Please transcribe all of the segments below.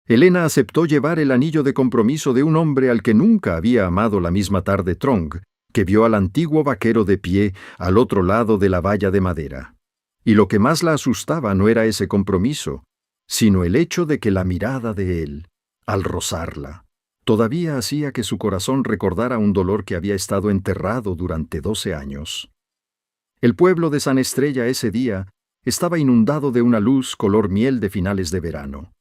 Elena aceptó llevar el anillo de compromiso de un hombre al que nunca había amado la misma tarde Trong, que vio al antiguo vaquero de pie al otro lado de la valla de madera. Y lo que más la asustaba no era ese compromiso, sino el hecho de que la mirada de él, al rozarla, todavía hacía que su corazón recordara un dolor que había estado enterrado durante 12 años. El pueblo de San Estrella ese día estaba inundado de una luz color miel de finales de verano.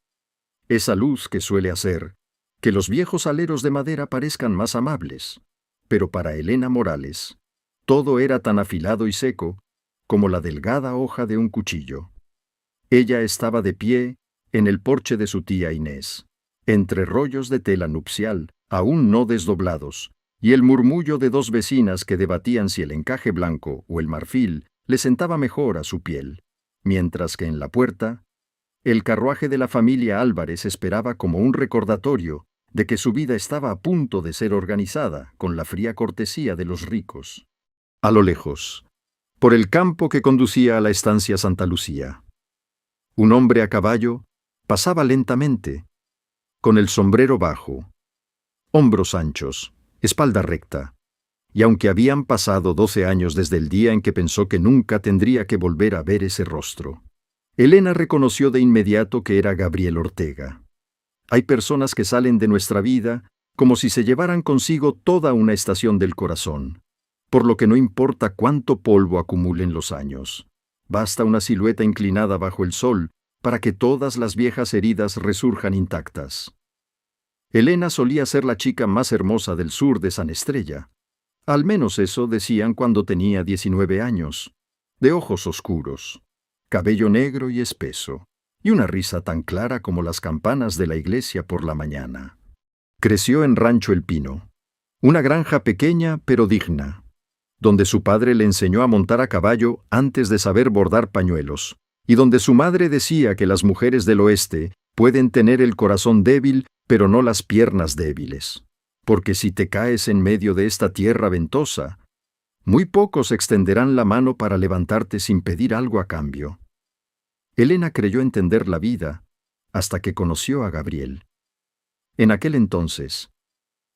Esa luz que suele hacer que los viejos aleros de madera parezcan más amables, pero para Elena Morales, todo era tan afilado y seco como la delgada hoja de un cuchillo. Ella estaba de pie en el porche de su tía Inés, entre rollos de tela nupcial, aún no desdoblados, y el murmullo de dos vecinas que debatían si el encaje blanco o el marfil le sentaba mejor a su piel, mientras que en la puerta, el carruaje de la familia Álvarez esperaba como un recordatorio de que su vida estaba a punto de ser organizada con la fría cortesía de los ricos. A lo lejos, por el campo que conducía a la estancia Santa Lucía, un hombre a caballo pasaba lentamente, con el sombrero bajo, hombros anchos, espalda recta, y aunque habían pasado 12 años desde el día en que pensó que nunca tendría que volver a ver ese rostro, Elena reconoció de inmediato que era Gabriel Ortega. Hay personas que salen de nuestra vida como si se llevaran consigo toda una estación del corazón, por lo que no importa cuánto polvo acumulen los años. Basta una silueta inclinada bajo el sol para que todas las viejas heridas resurjan intactas. Elena solía ser la chica más hermosa del sur de San Estrella. Al menos eso decían cuando tenía 19 años, de ojos oscuros, cabello negro y espeso, y una risa tan clara como las campanas de la iglesia por la mañana. Creció en Rancho El Pino, una granja pequeña pero digna, donde su padre le enseñó a montar a caballo antes de saber bordar pañuelos, y donde su madre decía que las mujeres del oeste pueden tener el corazón débil, pero no las piernas débiles, porque si te caes en medio de esta tierra ventosa, muy pocos extenderán la mano para levantarte sin pedir algo a cambio. Elena creyó entender la vida hasta que conoció a Gabriel. En aquel entonces,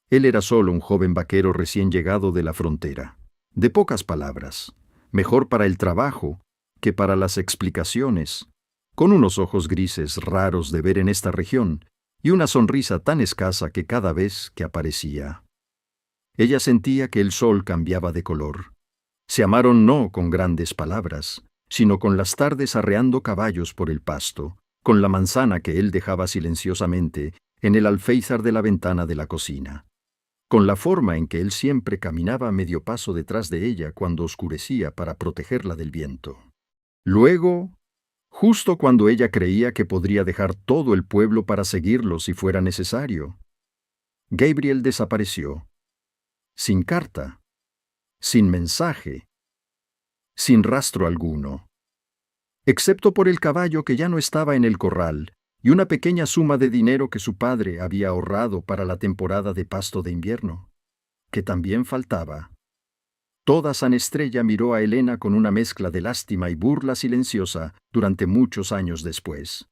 él era solo un joven vaquero recién llegado de la frontera, de pocas palabras, mejor para el trabajo que para las explicaciones, con unos ojos grises raros de ver en esta región y una sonrisa tan escasa que cada vez que aparecía. Ella sentía que el sol cambiaba de color. Se amaron no con grandes palabras, sino con las tardes arreando caballos por el pasto, con la manzana que él dejaba silenciosamente en el alféizar de la ventana de la cocina, con la forma en que él siempre caminaba a medio paso detrás de ella cuando oscurecía para protegerla del viento. Luego, justo cuando ella creía que podría dejar todo el pueblo para seguirlo si fuera necesario, Gabriel desapareció, sin carta, sin mensaje, sin rastro alguno, excepto por el caballo que ya no estaba en el corral y una pequeña suma de dinero que su padre había ahorrado para la temporada de pasto de invierno, que también faltaba. Toda San Estrella miró a Elena con una mezcla de lástima y burla silenciosa durante muchos años después.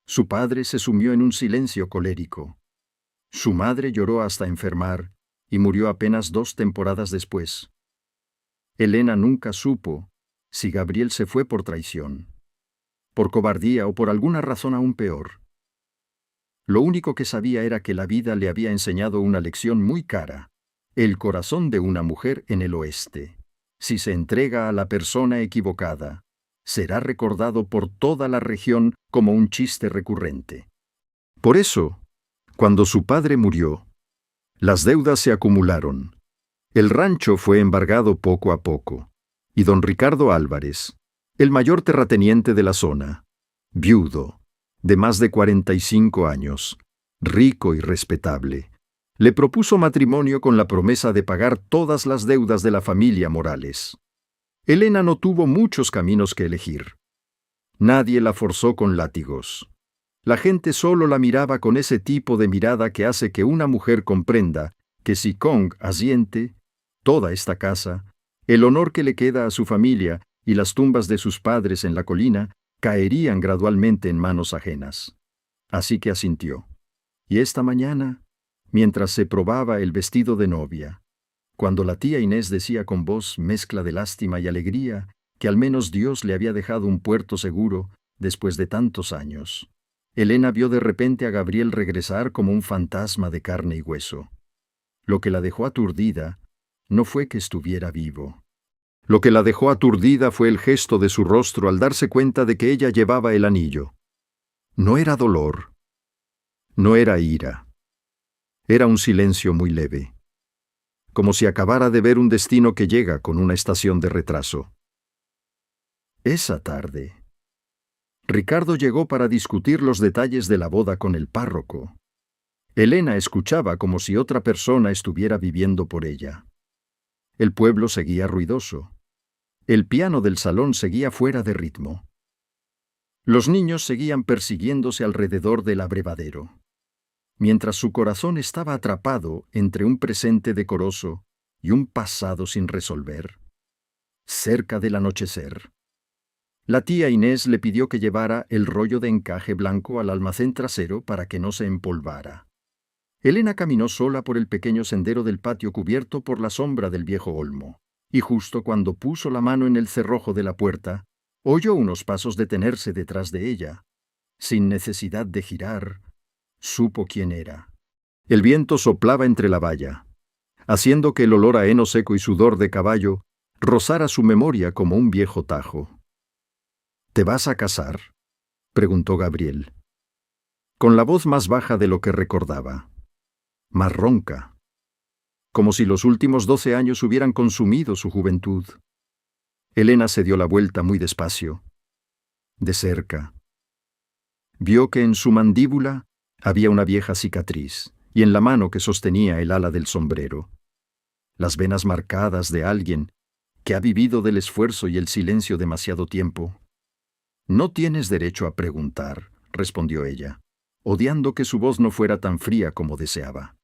Su padre se sumió en un silencio colérico. Su madre lloró hasta enfermar y murió apenas 2 temporadas después. Elena nunca supo si Gabriel se fue por traición, por cobardía o por alguna razón aún peor. Lo único que sabía era que la vida le había enseñado una lección muy cara: el corazón de una mujer en el oeste, si se entrega a la persona equivocada, será recordado por toda la región como un chiste recurrente. Por eso, cuando su padre murió, las deudas se acumularon. El rancho fue embargado poco a poco, y don Ricardo Álvarez, el mayor terrateniente de la zona, viudo, de más de 45 años, rico y respetable, le propuso matrimonio con la promesa de pagar todas las deudas de la familia Morales. Elena no tuvo muchos caminos que elegir. Nadie la forzó con látigos. La gente solo la miraba con ese tipo de mirada que hace que una mujer comprenda que si Kong asiente, toda esta casa, el honor que le queda a su familia y las tumbas de sus padres en la colina caerían gradualmente en manos ajenas. Así que asintió. Y esta mañana, mientras se probaba el vestido de novia, cuando la tía Inés decía con voz mezcla de lástima y alegría que al menos Dios le había dejado un puerto seguro después de tantos años, Elena vio de repente a Gabriel regresar como un fantasma de carne y hueso. Lo que la dejó aturdida no fue que estuviera vivo. Lo que la dejó aturdida fue el gesto de su rostro al darse cuenta de que ella llevaba el anillo. No era dolor, no era ira. Era un silencio muy leve, como si acabara de ver un destino que llega con una estación de retraso. Esa tarde, Ricardo llegó para discutir los detalles de la boda con el párroco. Elena escuchaba como si otra persona estuviera viviendo por ella. El pueblo seguía ruidoso. El piano del salón seguía fuera de ritmo. Los niños seguían persiguiéndose alrededor del abrevadero, mientras su corazón estaba atrapado entre un presente decoroso y un pasado sin resolver. Cerca del anochecer, la tía Inés le pidió que llevara el rollo de encaje blanco al almacén trasero para que no se empolvara. Elena caminó sola por el pequeño sendero del patio cubierto por la sombra del viejo olmo, y justo cuando puso la mano en el cerrojo de la puerta, oyó unos pasos detenerse detrás de ella. Sin necesidad de girar, supo quién era. El viento soplaba entre la valla, haciendo que el olor a heno seco y sudor de caballo rozara su memoria como un viejo tajo. ¿Te vas a casar?, preguntó Gabriel, con la voz más baja de lo que recordaba, más ronca, como si los últimos 12 años hubieran consumido su juventud. Elena se dio la vuelta muy despacio, de cerca. Vio que en su mandíbula había una vieja cicatriz y en la mano que sostenía el ala del sombrero. Las venas marcadas de alguien que ha vivido del esfuerzo y el silencio demasiado tiempo. No tienes derecho a preguntar, respondió ella, odiando que su voz no fuera tan fría como deseaba.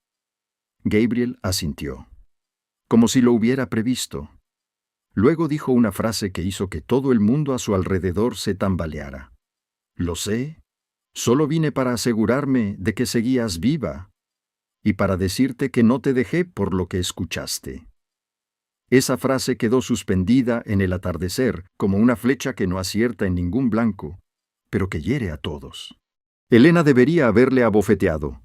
Gabriel asintió, como si lo hubiera previsto. Luego dijo una frase que hizo que todo el mundo a su alrededor se tambaleara. Lo sé, solo vine para asegurarme de que seguías viva y para decirte que no te dejé por lo que escuchaste. Esa frase quedó suspendida en el atardecer como una flecha que no acierta en ningún blanco, pero que hiere a todos. Elena debería haberle abofeteado,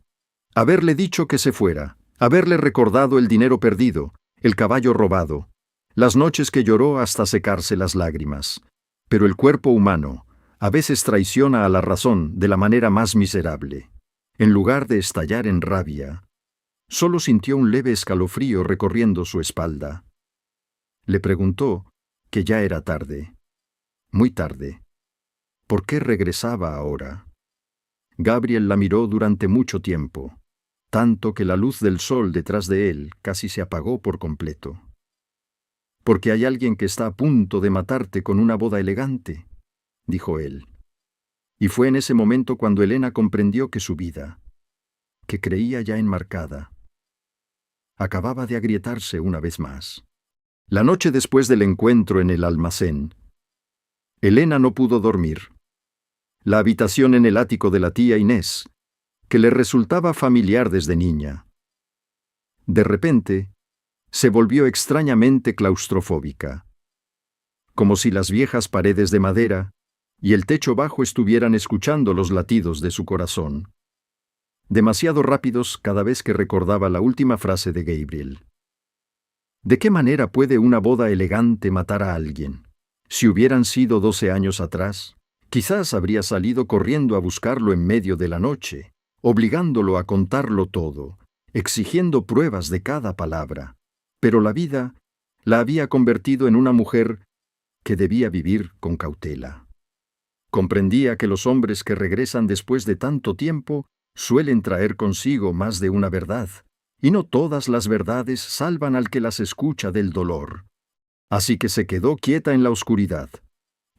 haberle dicho que se fuera, haberle recordado el dinero perdido, el caballo robado, las noches que lloró hasta secarse las lágrimas. Pero el cuerpo humano a veces traiciona a la razón de la manera más miserable. En lugar de estallar en rabia, solo sintió un leve escalofrío recorriendo su espalda. Le preguntó que ya era tarde, muy tarde. ¿Por qué regresaba ahora? Gabriel la miró durante mucho tiempo, tanto que la luz del sol detrás de él casi se apagó por completo. «Porque hay alguien que está a punto de matarte con una boda elegante», dijo él. Y fue en ese momento cuando Elena comprendió que su vida, que creía ya enmarcada, acababa de agrietarse una vez más. La noche después del encuentro en el almacén, Elena no pudo dormir. La habitación en el ático de la tía Inés, que le resultaba familiar desde niña, de repente se volvió extrañamente claustrofóbica, como si las viejas paredes de madera y el techo bajo estuvieran escuchando los latidos de su corazón, demasiado rápidos cada vez que recordaba la última frase de Gabriel. ¿De qué manera puede una boda elegante matar a alguien? Si hubieran sido 12 años atrás, quizás habría salido corriendo a buscarlo en medio de la noche, obligándolo a contarlo todo, exigiendo pruebas de cada palabra. Pero la vida la había convertido en una mujer que debía vivir con cautela. Comprendía que los hombres que regresan después de tanto tiempo suelen traer consigo más de una verdad, y no todas las verdades salvan al que las escucha del dolor. Así que se quedó quieta en la oscuridad,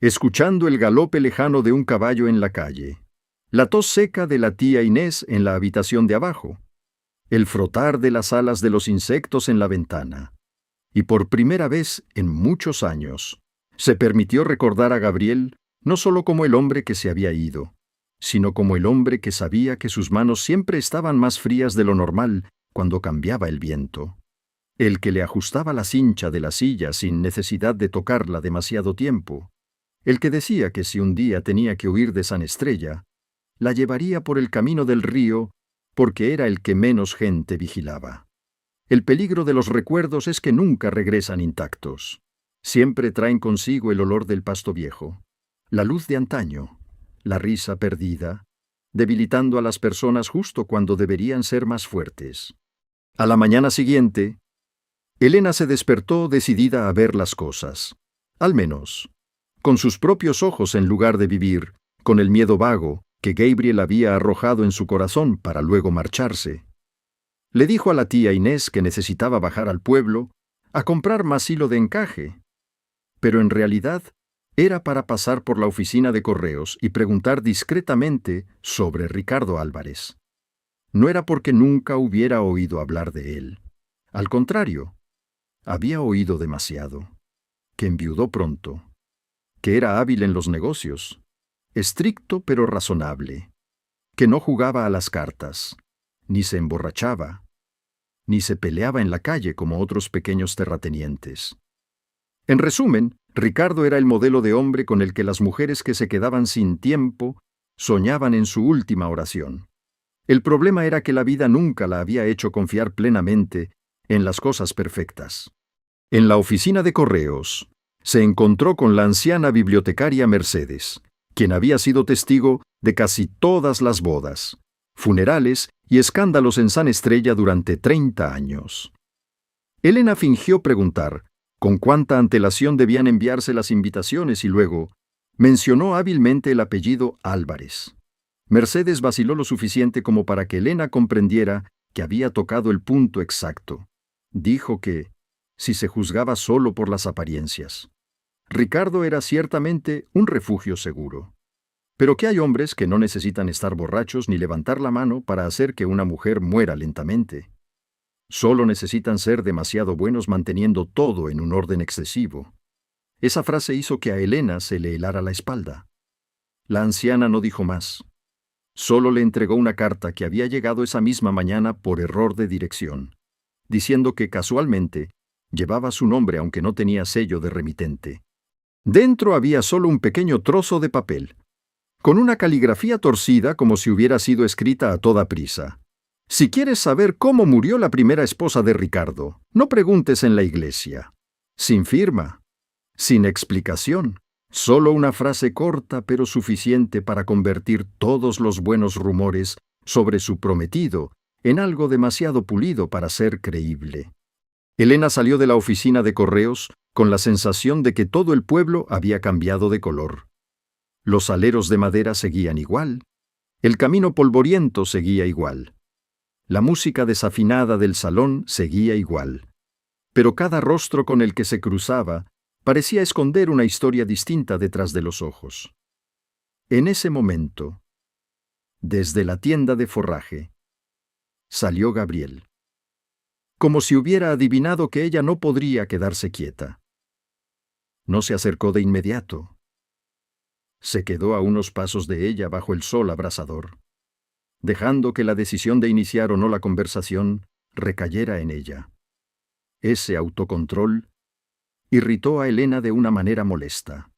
escuchando el galope lejano de un caballo en la calle, la tos seca de la tía Inés en la habitación de abajo, el frotar de las alas de los insectos en la ventana. Y por primera vez en muchos años, se permitió recordar a Gabriel no solo como el hombre que se había ido, sino como el hombre que sabía que sus manos siempre estaban más frías de lo normal cuando cambiaba el viento, el que le ajustaba la cincha de la silla sin necesidad de tocarla demasiado tiempo, el que decía que si un día tenía que huir de San Estrella, la llevaría por el camino del río porque era el que menos gente vigilaba. El peligro de los recuerdos es que nunca regresan intactos. Siempre traen consigo el olor del pasto viejo, la luz de antaño, la risa perdida, debilitando a las personas justo cuando deberían ser más fuertes. A la mañana siguiente, Elena se despertó decidida a ver las cosas, al menos, con sus propios ojos en lugar de vivir, con el miedo vago que Gabriel había arrojado en su corazón para luego marcharse. Le dijo a la tía Inés que necesitaba bajar al pueblo a comprar más hilo de encaje, pero en realidad era para pasar por la oficina de correos y preguntar discretamente sobre Ricardo Álvarez. No era porque nunca hubiera oído hablar de él. Al contrario, había oído demasiado, que enviudó pronto, que era hábil en los negocios, estricto pero razonable, que no jugaba a las cartas, ni se emborrachaba, ni se peleaba en la calle como otros pequeños terratenientes. En resumen, Ricardo era el modelo de hombre con el que las mujeres que se quedaban sin tiempo soñaban en su última oración. El problema era que la vida nunca la había hecho confiar plenamente en las cosas perfectas. En la oficina de correos, se encontró con la anciana bibliotecaria Mercedes, quien había sido testigo de casi todas las bodas, funerales y escándalos en San Estrella durante 30 años. Elena fingió preguntar con cuánta antelación debían enviarse las invitaciones y luego mencionó hábilmente el apellido Álvarez. Mercedes vaciló lo suficiente como para que Elena comprendiera que había tocado el punto exacto. Dijo que, si se juzgaba solo por las apariencias, Ricardo era ciertamente un refugio seguro. Pero que hay hombres que no necesitan estar borrachos ni levantar la mano para hacer que una mujer muera lentamente. Solo necesitan ser demasiado buenos manteniendo todo en un orden excesivo. Esa frase hizo que a Elena se le helara la espalda. La anciana no dijo más. Solo le entregó una carta que había llegado esa misma mañana por error de dirección, diciendo que casualmente llevaba su nombre aunque no tenía sello de remitente. Dentro había solo un pequeño trozo de papel, con una caligrafía torcida como si hubiera sido escrita a toda prisa. Si quieres saber cómo murió la primera esposa de Ricardo, no preguntes en la iglesia. Sin firma, sin explicación, solo una frase corta pero suficiente para convertir todos los buenos rumores sobre su prometido en algo demasiado pulido para ser creíble. Elena salió de la oficina de correos con la sensación de que todo el pueblo había cambiado de color. Los aleros de madera seguían igual, el camino polvoriento seguía igual. La música desafinada del salón seguía igual, pero cada rostro con el que se cruzaba parecía esconder una historia distinta detrás de los ojos. En ese momento, desde la tienda de forraje, salió Gabriel, como si hubiera adivinado que ella no podría quedarse quieta. No se acercó de inmediato. Se quedó a unos pasos de ella bajo el sol abrasador, dejando que la decisión de iniciar o no la conversación recayera en ella. Ese autocontrol irritó a Elena de una manera molesta,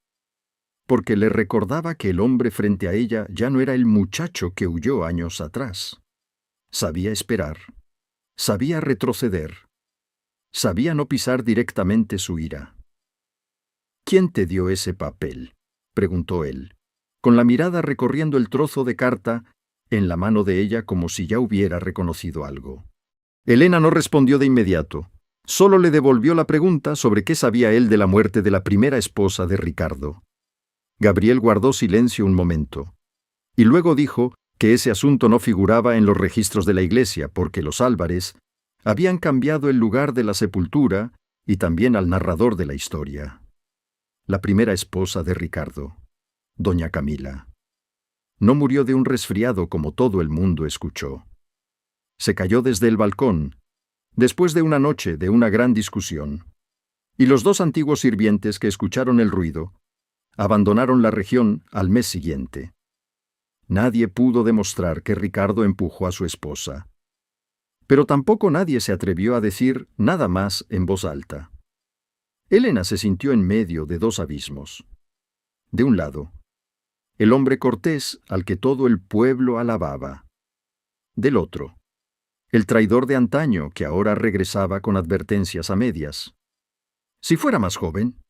porque le recordaba que el hombre frente a ella ya no era el muchacho que huyó años atrás. Sabía esperar, sabía retroceder, sabía no pisar directamente su ira. «¿Quién te dio ese papel?», preguntó él, con la mirada recorriendo el trozo de carta en la mano de ella como si ya hubiera reconocido algo. Elena no respondió de inmediato. Solo le devolvió la pregunta sobre qué sabía él de la muerte de la primera esposa de Ricardo. Gabriel guardó silencio un momento, y luego dijo que ese asunto no figuraba en los registros de la iglesia porque los Álvarez habían cambiado el lugar de la sepultura y también al narrador de la historia. La primera esposa de Ricardo, doña Camila, no murió de un resfriado como todo el mundo escuchó. Se cayó desde el balcón, después de una noche de una gran discusión, y los dos antiguos sirvientes que escucharon el ruido abandonaron la región al mes siguiente. Nadie pudo demostrar que Ricardo empujó a su esposa. Pero tampoco nadie se atrevió a decir nada más en voz alta. Elena se sintió en medio de dos abismos. De un lado, el hombre cortés al que todo el pueblo alababa. Del otro, el traidor de antaño que ahora regresaba con advertencias a medias. Si fuera más joven,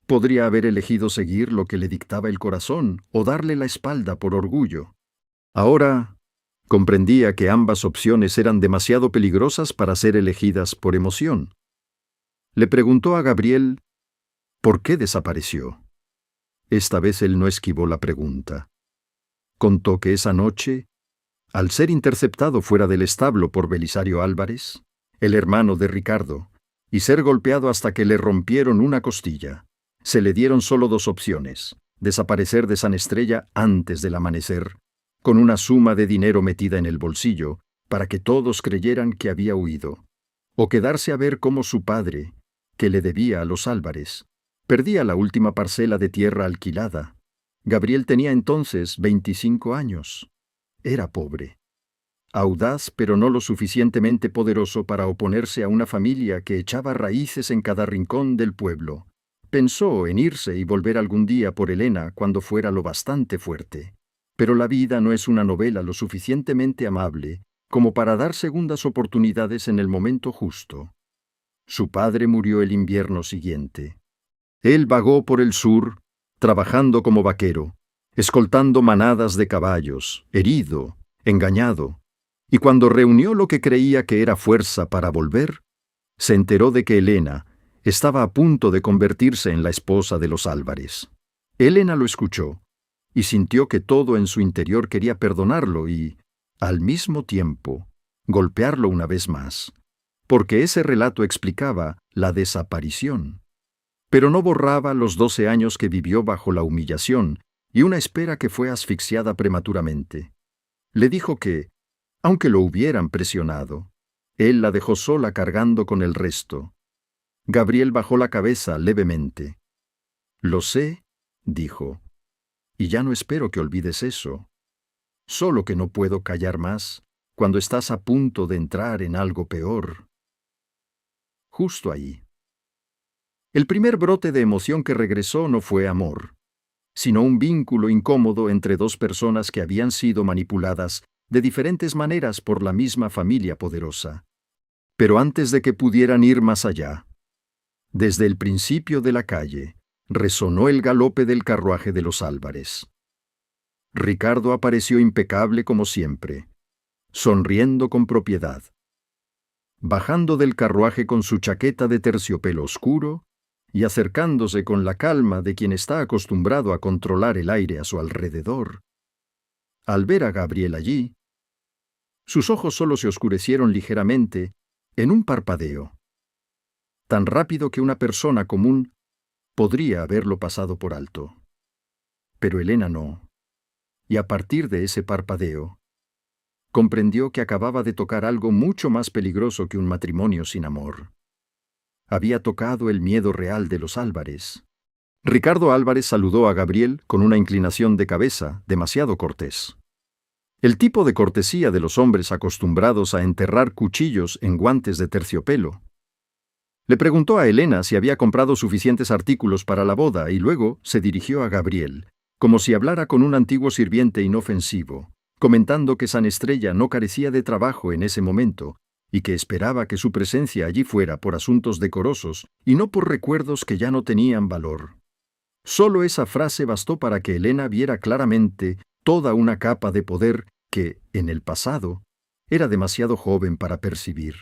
podría haber elegido seguir lo que le dictaba el corazón o darle la espalda por orgullo. Ahora comprendía que ambas opciones eran demasiado peligrosas para ser elegidas por emoción. Le preguntó a Gabriel por qué desapareció. Esta vez él no esquivó la pregunta. Contó que esa noche, al ser interceptado fuera del establo por Belisario Álvarez, el hermano de Ricardo, y ser golpeado hasta que le rompieron una costilla, se le dieron solo dos opciones: desaparecer de San Estrella antes del amanecer, con una suma de dinero metida en el bolsillo, para que todos creyeran que había huido, o quedarse a ver cómo su padre, que le debía a los Álvarez, perdía la última parcela de tierra alquilada. Gabriel tenía entonces 25 años. Era pobre. Audaz, pero no lo suficientemente poderoso para oponerse a una familia que echaba raíces en cada rincón del pueblo. Pensó en irse y volver algún día por Elena cuando fuera lo bastante fuerte. Pero la vida no es una novela lo suficientemente amable como para dar segundas oportunidades en el momento justo. Su padre murió el invierno siguiente. Él vagó por el sur, trabajando como vaquero, escoltando manadas de caballos, herido, engañado, y cuando reunió lo que creía que era fuerza para volver, se enteró de que Elena estaba a punto de convertirse en la esposa de los Álvarez. Elena lo escuchó y sintió que todo en su interior quería perdonarlo y, al mismo tiempo, golpearlo una vez más, porque ese relato explicaba la desaparición. Pero no borraba los 12 años que vivió bajo la humillación y una espera que fue asfixiada prematuramente. Le dijo que, aunque lo hubieran presionado, él la dejó sola cargando con el resto. Gabriel bajó la cabeza levemente. «Lo sé», dijo, «y ya no espero que olvides eso. Solo que no puedo callar más cuando estás a punto de entrar en algo peor». Justo ahí. El primer brote de emoción que regresó no fue amor, sino un vínculo incómodo entre dos personas que habían sido manipuladas de diferentes maneras por la misma familia poderosa. Pero antes de que pudieran ir más allá, desde el principio de la calle, resonó el galope del carruaje de los Álvarez. Ricardo apareció impecable como siempre, sonriendo con propiedad. Bajando del carruaje con su chaqueta de terciopelo oscuro y acercándose con la calma de quien está acostumbrado a controlar el aire a su alrededor. Al ver a Gabriel allí, sus ojos solo se oscurecieron ligeramente en un parpadeo, tan rápido que una persona común podría haberlo pasado por alto. Pero Elena no, y a partir de ese parpadeo, comprendió que acababa de tocar algo mucho más peligroso que un matrimonio sin amor. Había tocado el miedo real de los Álvarez. Ricardo Álvarez saludó a Gabriel con una inclinación de cabeza demasiado cortés. El tipo de cortesía de los hombres acostumbrados a enterrar cuchillos en guantes de terciopelo. Le preguntó a Elena si había comprado suficientes artículos para la boda y luego se dirigió a Gabriel, como si hablara con un antiguo sirviente inofensivo, comentando que San Estrella no carecía de trabajo en ese momento y que esperaba que su presencia allí fuera por asuntos decorosos y no por recuerdos que ya no tenían valor. Solo esa frase bastó para que Elena viera claramente toda una capa de poder que, en el pasado, era demasiado joven para percibir.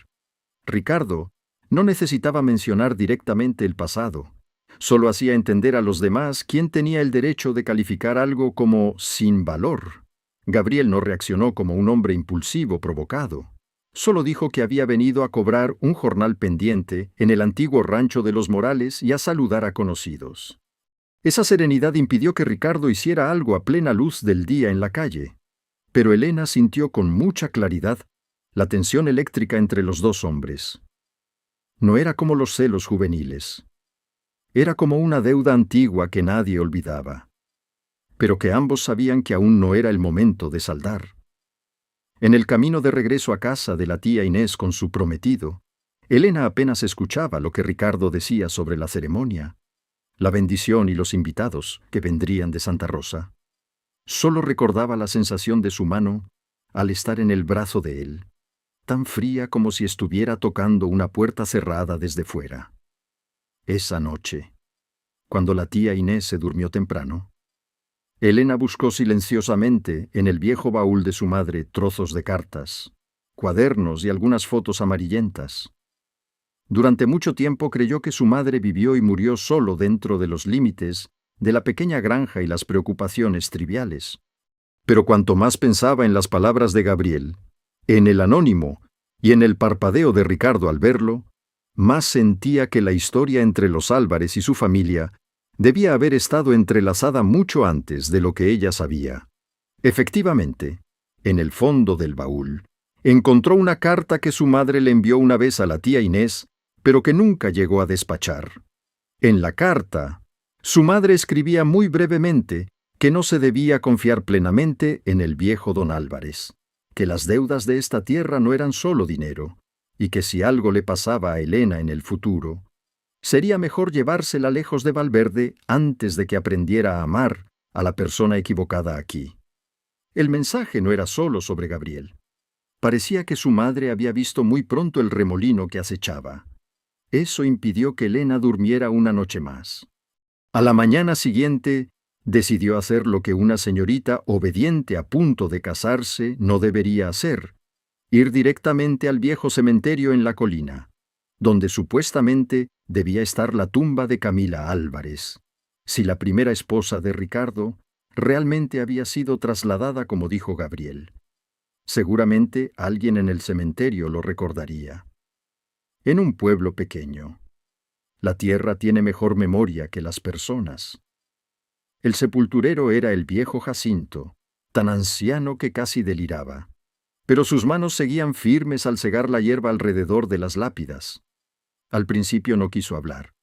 Ricardo no necesitaba mencionar directamente el pasado. Solo hacía entender a los demás quién tenía el derecho de calificar algo como sin valor. Gabriel no reaccionó como un hombre impulsivo provocado. Solo dijo que había venido a cobrar un jornal pendiente en el antiguo rancho de los Morales y a saludar a conocidos. Esa serenidad impidió que Ricardo hiciera algo a plena luz del día en la calle. Pero Elena sintió con mucha claridad la tensión eléctrica entre los dos hombres. No era como los celos juveniles. Era como una deuda antigua que nadie olvidaba. pero que ambos sabían que aún no era el momento de saldar. En el camino de regreso a casa de la tía Inés con su prometido, Elena apenas escuchaba lo que Ricardo decía sobre la ceremonia, la bendición y los invitados que vendrían de Santa Rosa. Solo recordaba la sensación de su mano al estar en el brazo de él, tan fría como si estuviera tocando una puerta cerrada desde fuera. Esa noche, cuando la tía Inés se durmió temprano, Elena buscó silenciosamente en el viejo baúl de su madre trozos de cartas, cuadernos y algunas fotos amarillentas. Durante mucho tiempo creyó que su madre vivió y murió solo dentro de los límites de la pequeña granja y las preocupaciones triviales. Pero cuanto más pensaba en las palabras de Gabriel, en el anónimo y en el parpadeo de Ricardo al verlo, más sentía que la historia entre los Álvarez y su familia debía haber estado entrelazada mucho antes de lo que ella sabía. Efectivamente, en el fondo del baúl, encontró una carta que su madre le envió una vez a la tía Inés, pero que nunca llegó a despachar. En la carta, su madre escribía muy brevemente que no se debía confiar plenamente en el viejo don Álvarez, que las deudas de esta tierra no eran solo dinero, y que si algo le pasaba a Elena en el futuro, sería mejor llevársela lejos de Valverde antes de que aprendiera a amar a la persona equivocada aquí. El mensaje no era solo sobre Gabriel. Parecía que su madre había visto muy pronto el remolino que acechaba. Eso impidió que Elena durmiera una noche más. A la mañana siguiente, decidió hacer lo que una señorita obediente a punto de casarse no debería hacer: ir directamente al viejo cementerio en la colina, donde supuestamente debía estar la tumba de Camila Álvarez, si la primera esposa de Ricardo realmente había sido trasladada como dijo Gabriel. Seguramente alguien en el cementerio lo recordaría. En un pueblo pequeño, la tierra tiene mejor memoria que las personas. El sepulturero era el viejo Jacinto, tan anciano que casi deliraba, pero sus manos seguían firmes al segar la hierba alrededor de las lápidas. Al principio no quiso hablar.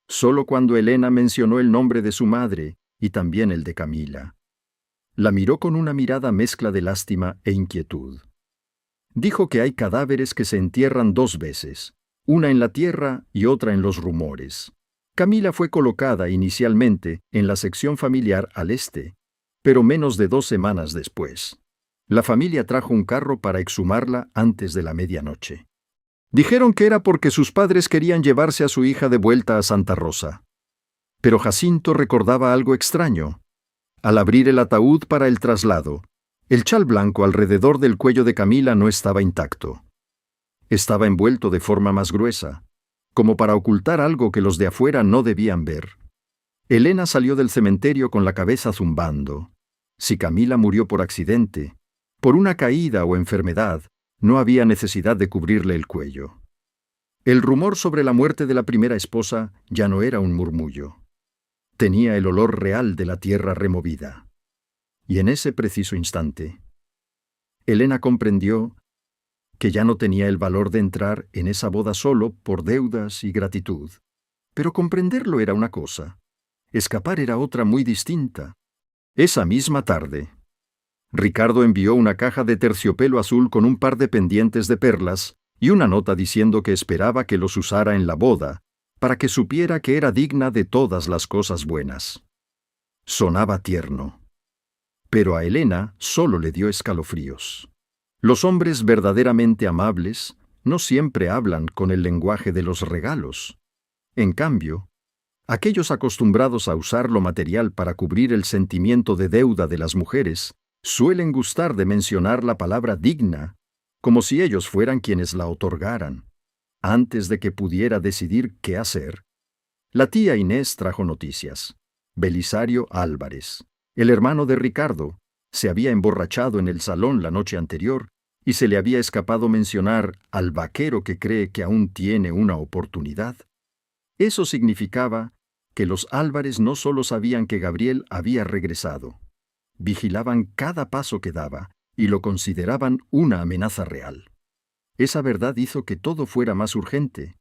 Solo cuando Elena mencionó el nombre de su madre y también el de Camila. La miró con una mirada mezcla de lástima e inquietud. Dijo que hay cadáveres que se entierran 2 veces, una en la tierra y otra en los rumores. Camila fue colocada inicialmente en la sección familiar al este, pero menos de 2 semanas después. La familia trajo un carro para exhumarla antes de la medianoche. Dijeron que era porque sus padres querían llevarse a su hija de vuelta a Santa Rosa. Pero Jacinto recordaba algo extraño. Al abrir el ataúd para el traslado, el chal blanco alrededor del cuello de Camila no estaba intacto. Estaba envuelto de forma más gruesa, como para ocultar algo que los de afuera no debían ver. Elena salió del cementerio con la cabeza zumbando. Si Camila murió por accidente, por una caída o enfermedad, no había necesidad de cubrirle el cuello. El rumor sobre la muerte de la primera esposa ya no era un murmullo. Tenía el olor real de la tierra removida. Y en ese preciso instante, Elena comprendió que ya no tenía el valor de entrar en esa boda solo por deudas y gratitud. Pero comprenderlo era una cosa, escapar era otra muy distinta. Esa misma tarde, Ricardo envió una caja de terciopelo azul con un par de pendientes de perlas y una nota diciendo que esperaba que los usara en la boda, para que supiera que era digna de todas las cosas buenas. Sonaba tierno, pero a Elena solo le dio escalofríos. Los hombres verdaderamente amables no siempre hablan con el lenguaje de los regalos. En cambio, aquellos acostumbrados a usar lo material para cubrir el sentimiento de deuda de las mujeres suelen gustar de mencionar la palabra digna, como si ellos fueran quienes la otorgaran. Antes de que pudiera decidir qué hacer, la tía Inés trajo noticias. Belisario Álvarez, el hermano de Ricardo, se había emborrachado en el salón la noche anterior y se le había escapado mencionar al vaquero que cree que aún tiene una oportunidad. Eso significaba que los Álvarez no solo sabían que Gabriel había regresado, vigilaban cada paso que daba y lo consideraban una amenaza real. Esa verdad hizo que todo fuera más urgente.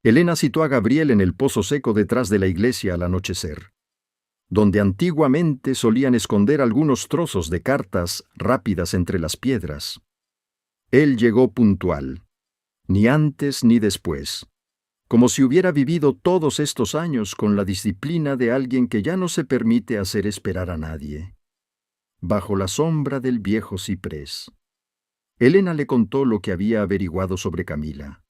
Elena citó a Gabriel en el pozo seco detrás de la iglesia al anochecer. donde antiguamente solían esconder algunos trozos de cartas rápidas entre las piedras. Él llegó puntual, ni antes ni después, como si hubiera vivido todos estos años con la disciplina de alguien que ya no se permite hacer esperar a nadie. Bajo la sombra del viejo ciprés, Elena le contó lo que había averiguado sobre Camila,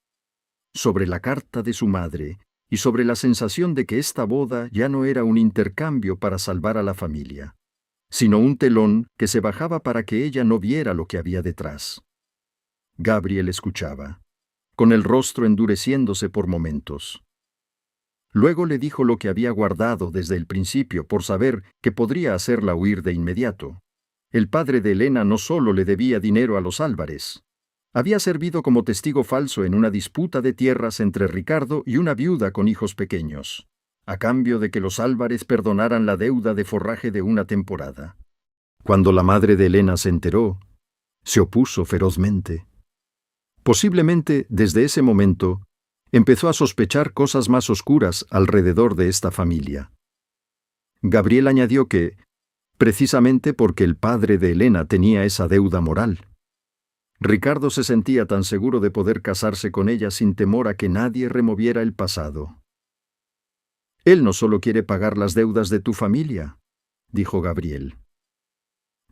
sobre la carta de su madre y sobre la sensación de que esta boda ya no era un intercambio para salvar a la familia, sino un telón que se bajaba para que ella no viera lo que había detrás. Gabriel escuchaba, con el rostro endureciéndose por momentos. Luego le dijo lo que había guardado desde el principio por saber que podría hacerla huir de inmediato. El padre de Elena no solo le debía dinero a los Álvarez. Había servido como testigo falso en una disputa de tierras entre Ricardo y una viuda con hijos pequeños, a cambio de que los Álvarez perdonaran la deuda de forraje de una temporada. Cuando la madre de Elena se enteró, se opuso ferozmente. Posiblemente, desde ese momento, empezó a sospechar cosas más oscuras alrededor de esta familia. Gabriel añadió que, precisamente porque el padre de Elena tenía esa deuda moral, Ricardo se sentía tan seguro de poder casarse con ella sin temor a que nadie removiera el pasado. Él no solo quiere pagar las deudas de tu familia, dijo Gabriel.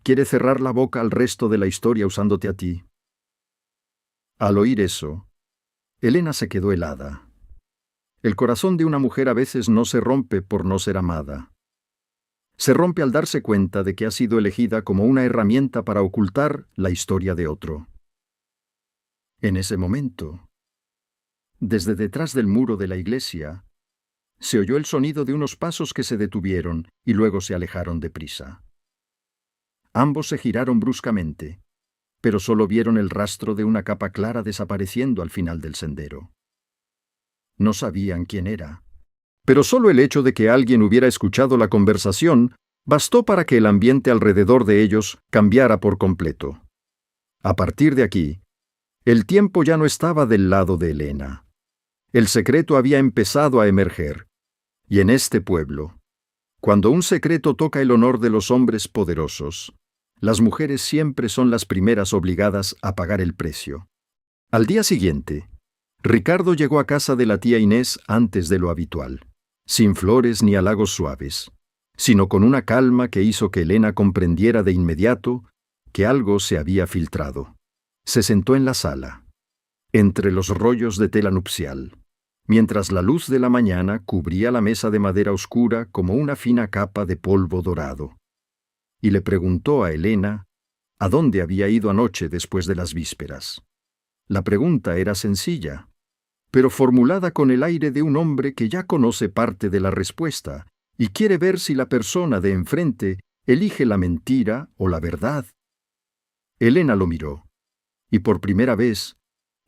Quiere cerrar la boca al resto de la historia usándote a ti. Al oír eso, Elena se quedó helada. El corazón de una mujer a veces no se rompe por no ser amada. Se rompe al darse cuenta de que ha sido elegida como una herramienta para ocultar la historia de otro. En ese momento, desde detrás del muro de la iglesia, se oyó el sonido de unos pasos que se detuvieron y luego se alejaron deprisa. Ambos se giraron bruscamente, pero solo vieron el rastro de una capa clara desapareciendo al final del sendero. No sabían quién era, pero solo el hecho de que alguien hubiera escuchado la conversación bastó para que el ambiente alrededor de ellos cambiara por completo. A partir de aquí, el tiempo ya no estaba del lado de Elena. El secreto había empezado a emerger, y en este pueblo, cuando un secreto toca el honor de los hombres poderosos, las mujeres siempre son las primeras obligadas a pagar el precio. Al día siguiente, Ricardo llegó a casa de la tía Inés antes de lo habitual, sin flores ni halagos suaves, sino con una calma que hizo que Elena comprendiera de inmediato que algo se había filtrado. Se sentó en la sala, entre los rollos de tela nupcial, mientras la luz de la mañana cubría la mesa de madera oscura como una fina capa de polvo dorado, y le preguntó a Elena a dónde había ido anoche después de las vísperas. La pregunta era sencilla, pero formulada con el aire de un hombre que ya conoce parte de la respuesta y quiere ver si la persona de enfrente elige la mentira o la verdad. Elena lo miró, y por primera vez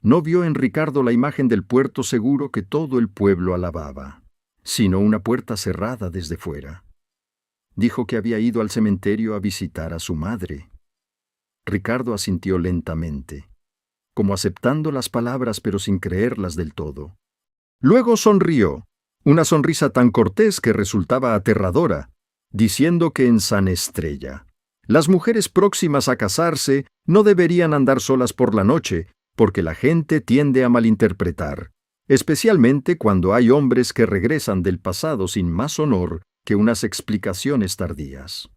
no vio en Ricardo la imagen del puerto seguro que todo el pueblo alababa, sino una puerta cerrada desde fuera. Dijo que había ido al cementerio a visitar a su madre. Ricardo asintió lentamente, como aceptando las palabras pero sin creerlas del todo. Luego sonrió, una sonrisa tan cortés que resultaba aterradora, diciendo que en San Estrella las mujeres próximas a casarse no deberían andar solas por la noche, porque la gente tiende a malinterpretar, especialmente cuando hay hombres que regresan del pasado sin más honor que unas explicaciones tardías.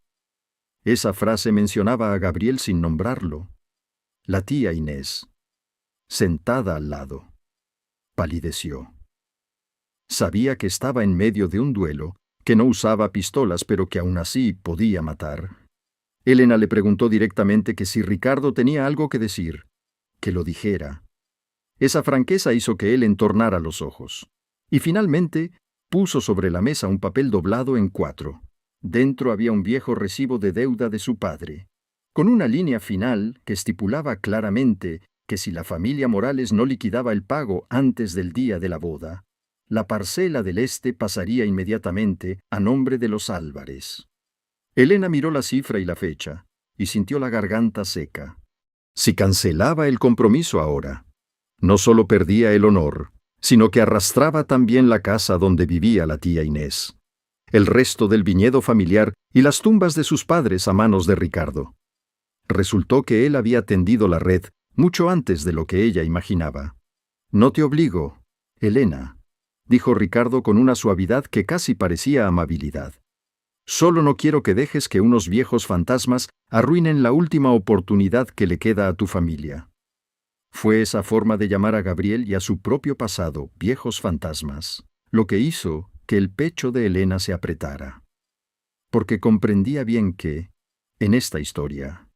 Esa frase mencionaba a Gabriel sin nombrarlo. La tía Inés, sentada al lado, palideció. Sabía que estaba en medio de un duelo, que no usaba pistolas pero que aún así podía matar. Elena le preguntó directamente que si Ricardo tenía algo que decir, que lo dijera. Esa franqueza hizo que él entornara los ojos. Y finalmente puso sobre la mesa un papel doblado en 4. Dentro había un viejo recibo de deuda de su padre, con una línea final que estipulaba claramente que si la familia Morales no liquidaba el pago antes del día de la boda, la parcela del este pasaría inmediatamente a nombre de los Álvarez. Elena miró la cifra y la fecha, y sintió la garganta seca. Si cancelaba el compromiso ahora, no solo perdía el honor, sino que arrastraba también la casa donde vivía la tía Inés. el resto del viñedo familiar y las tumbas de sus padres a manos de Ricardo. Resultó que él había tendido la red mucho antes de lo que ella imaginaba. «No te obligo, Elena», dijo Ricardo con una suavidad que casi parecía amabilidad. «Solo no quiero que dejes que unos viejos fantasmas arruinen la última oportunidad que le queda a tu familia». Fue esa forma de llamar a Gabriel y a su propio pasado viejos fantasmas lo que hizo que el pecho de Elena se apretara. Porque comprendía bien que, en esta historia,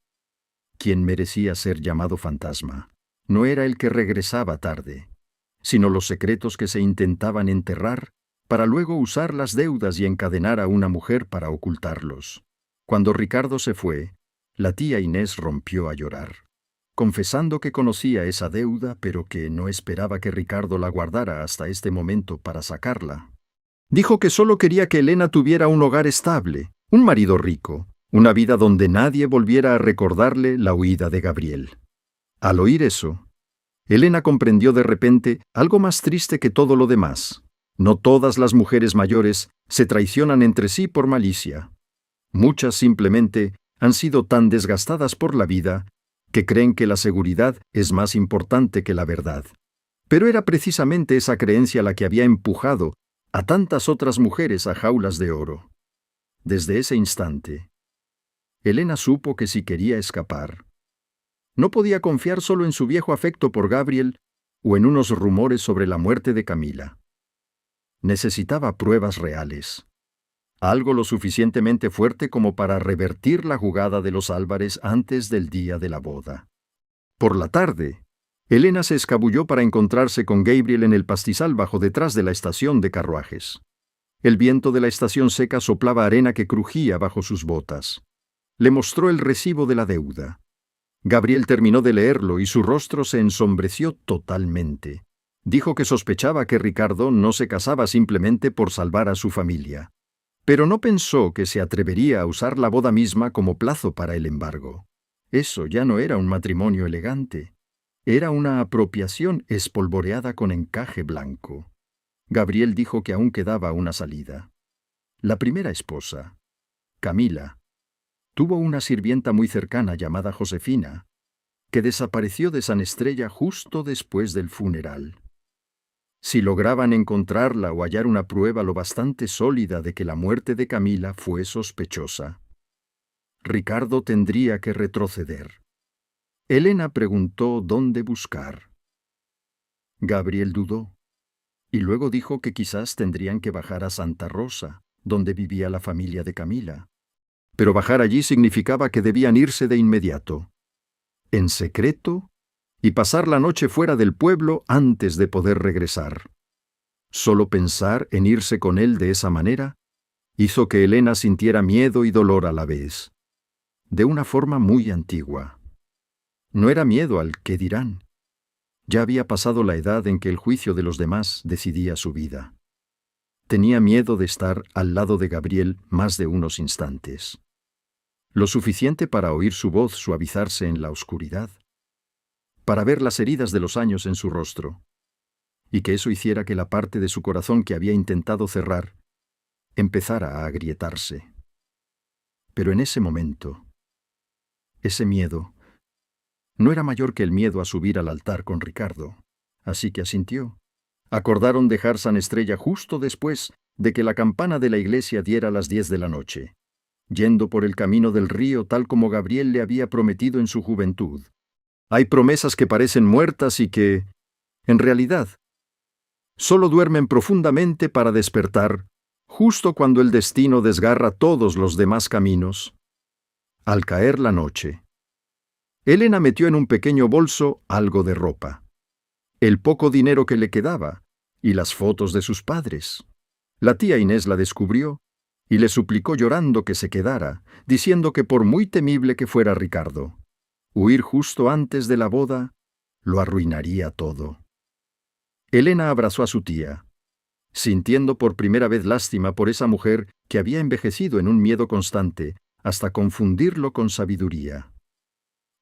quien merecía ser llamado fantasma no era el que regresaba tarde, sino los secretos que se intentaban enterrar para luego usar las deudas y encadenar a una mujer para ocultarlos. Cuando Ricardo se fue, la tía Inés rompió a llorar, confesando que conocía esa deuda, pero que no esperaba que Ricardo la guardara hasta este momento para sacarla. Dijo que solo quería que Elena tuviera un hogar estable, un marido rico, una vida donde nadie volviera a recordarle la huida de Gabriel. Al oír eso, Elena comprendió de repente algo más triste que todo lo demás. No todas las mujeres mayores se traicionan entre sí por malicia. Muchas simplemente han sido tan desgastadas por la vida que creen que la seguridad es más importante que la verdad. Pero era precisamente esa creencia la que había empujado a tantas otras mujeres a jaulas de oro. Desde ese instante, Elena supo que si quería escapar, no podía confiar solo en su viejo afecto por Gabriel o en unos rumores sobre la muerte de Camila. Necesitaba pruebas reales, algo lo suficientemente fuerte como para revertir la jugada de los Álvarez antes del día de la boda. Por la tarde, Elena se escabulló para encontrarse con Gabriel en el pastizal bajo detrás de la estación de carruajes. El viento de la estación seca soplaba arena que crujía bajo sus botas. Le mostró el recibo de la deuda. Gabriel terminó de leerlo y su rostro se ensombreció totalmente. Dijo que sospechaba que Ricardo no se casaba simplemente por salvar a su familia. Pero no pensó que se atrevería a usar la boda misma como plazo para el embargo. Eso ya no era un matrimonio elegante. Era una apropiación espolvoreada con encaje blanco. Gabriel dijo que aún quedaba una salida. La primera esposa, Camila, tuvo una sirvienta muy cercana llamada Josefina, que desapareció de San Estrella justo después del funeral. Si lograban encontrarla o hallar una prueba lo bastante sólida de que la muerte de Camila fue sospechosa, Ricardo tendría que retroceder. Elena preguntó dónde buscar. Gabriel dudó, y luego dijo que quizás tendrían que bajar a Santa Rosa, donde vivía la familia de Camila. Pero bajar allí significaba que debían irse de inmediato, en secreto, y pasar la noche fuera del pueblo antes de poder regresar. Solo pensar en irse con él de esa manera hizo que Elena sintiera miedo y dolor a la vez, de una forma muy antigua. No era miedo al qué dirán. Ya había pasado la edad en que el juicio de los demás decidía su vida. Tenía miedo de estar al lado de Gabriel más de unos instantes. Lo suficiente para oír su voz suavizarse en la oscuridad, para ver las heridas de los años en su rostro, y que eso hiciera que la parte de su corazón que había intentado cerrar empezara a agrietarse. Pero en ese momento, ese miedo no era mayor que el miedo a subir al altar con Ricardo, así que asintió. Acordaron dejar San Estrella justo después de que la campana de la iglesia diera las 10 de la noche, yendo por el camino del río tal como Gabriel le había prometido en su juventud. Hay promesas que parecen muertas y que, en realidad, solo duermen profundamente para despertar justo cuando el destino desgarra todos los demás caminos. Al caer la noche, Elena metió en un pequeño bolso algo de ropa, el poco dinero que le quedaba y las fotos de sus padres. La tía Inés la descubrió y le suplicó llorando que se quedara, diciendo que por muy temible que fuera Ricardo, huir justo antes de la boda lo arruinaría todo. Elena abrazó a su tía, sintiendo por primera vez lástima por esa mujer que había envejecido en un miedo constante hasta confundirlo con sabiduría.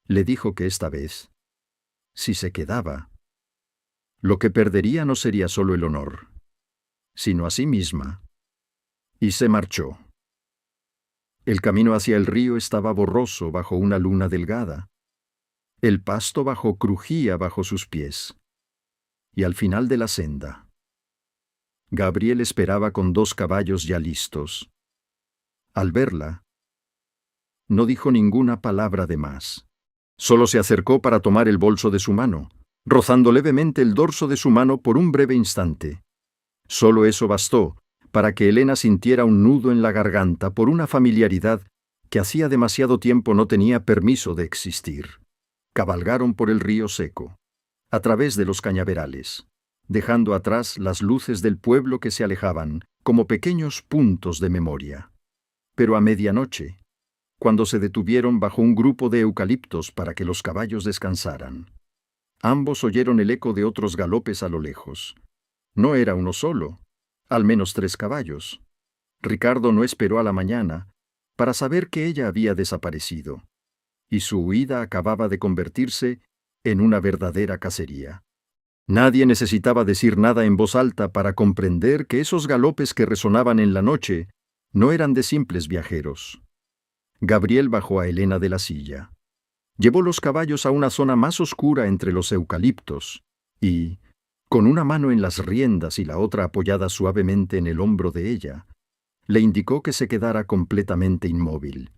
Le dijo que esta vez, si se quedaba, lo que perdería no sería solo el honor, sino a sí misma y se marchó. El camino hacia el río estaba borroso bajo una luna delgada. El pasto bajo crujía bajo sus pies. Y al final de la senda, Gabriel esperaba con 2 caballos ya listos. Al verla, no dijo ninguna palabra de más. Solo se acercó para tomar el bolso de su mano, rozando levemente el dorso de su mano por un breve instante. Solo eso bastó para que Helena sintiera un nudo en la garganta por una familiaridad que hacía demasiado tiempo no tenía permiso de existir. Cabalgaron por el río seco, a través de los cañaverales, dejando atrás las luces del pueblo que se alejaban como pequeños puntos de memoria. Pero a medianoche, cuando se detuvieron bajo un grupo de eucaliptos para que los caballos descansaran, ambos oyeron el eco de otros galopes a lo lejos. No era uno solo, al menos 3 caballos. Ricardo no esperó a la mañana para saber que ella había desaparecido, y su huida acababa de convertirse en una verdadera cacería. Nadie necesitaba decir nada en voz alta para comprender que esos galopes que resonaban en la noche no eran de simples viajeros. Gabriel bajó a Helena de la silla. Llevó los caballos a una zona más oscura entre los eucaliptos y, con una mano en las riendas y la otra apoyada suavemente en el hombro de ella, le indicó que se quedara completamente inmóvil.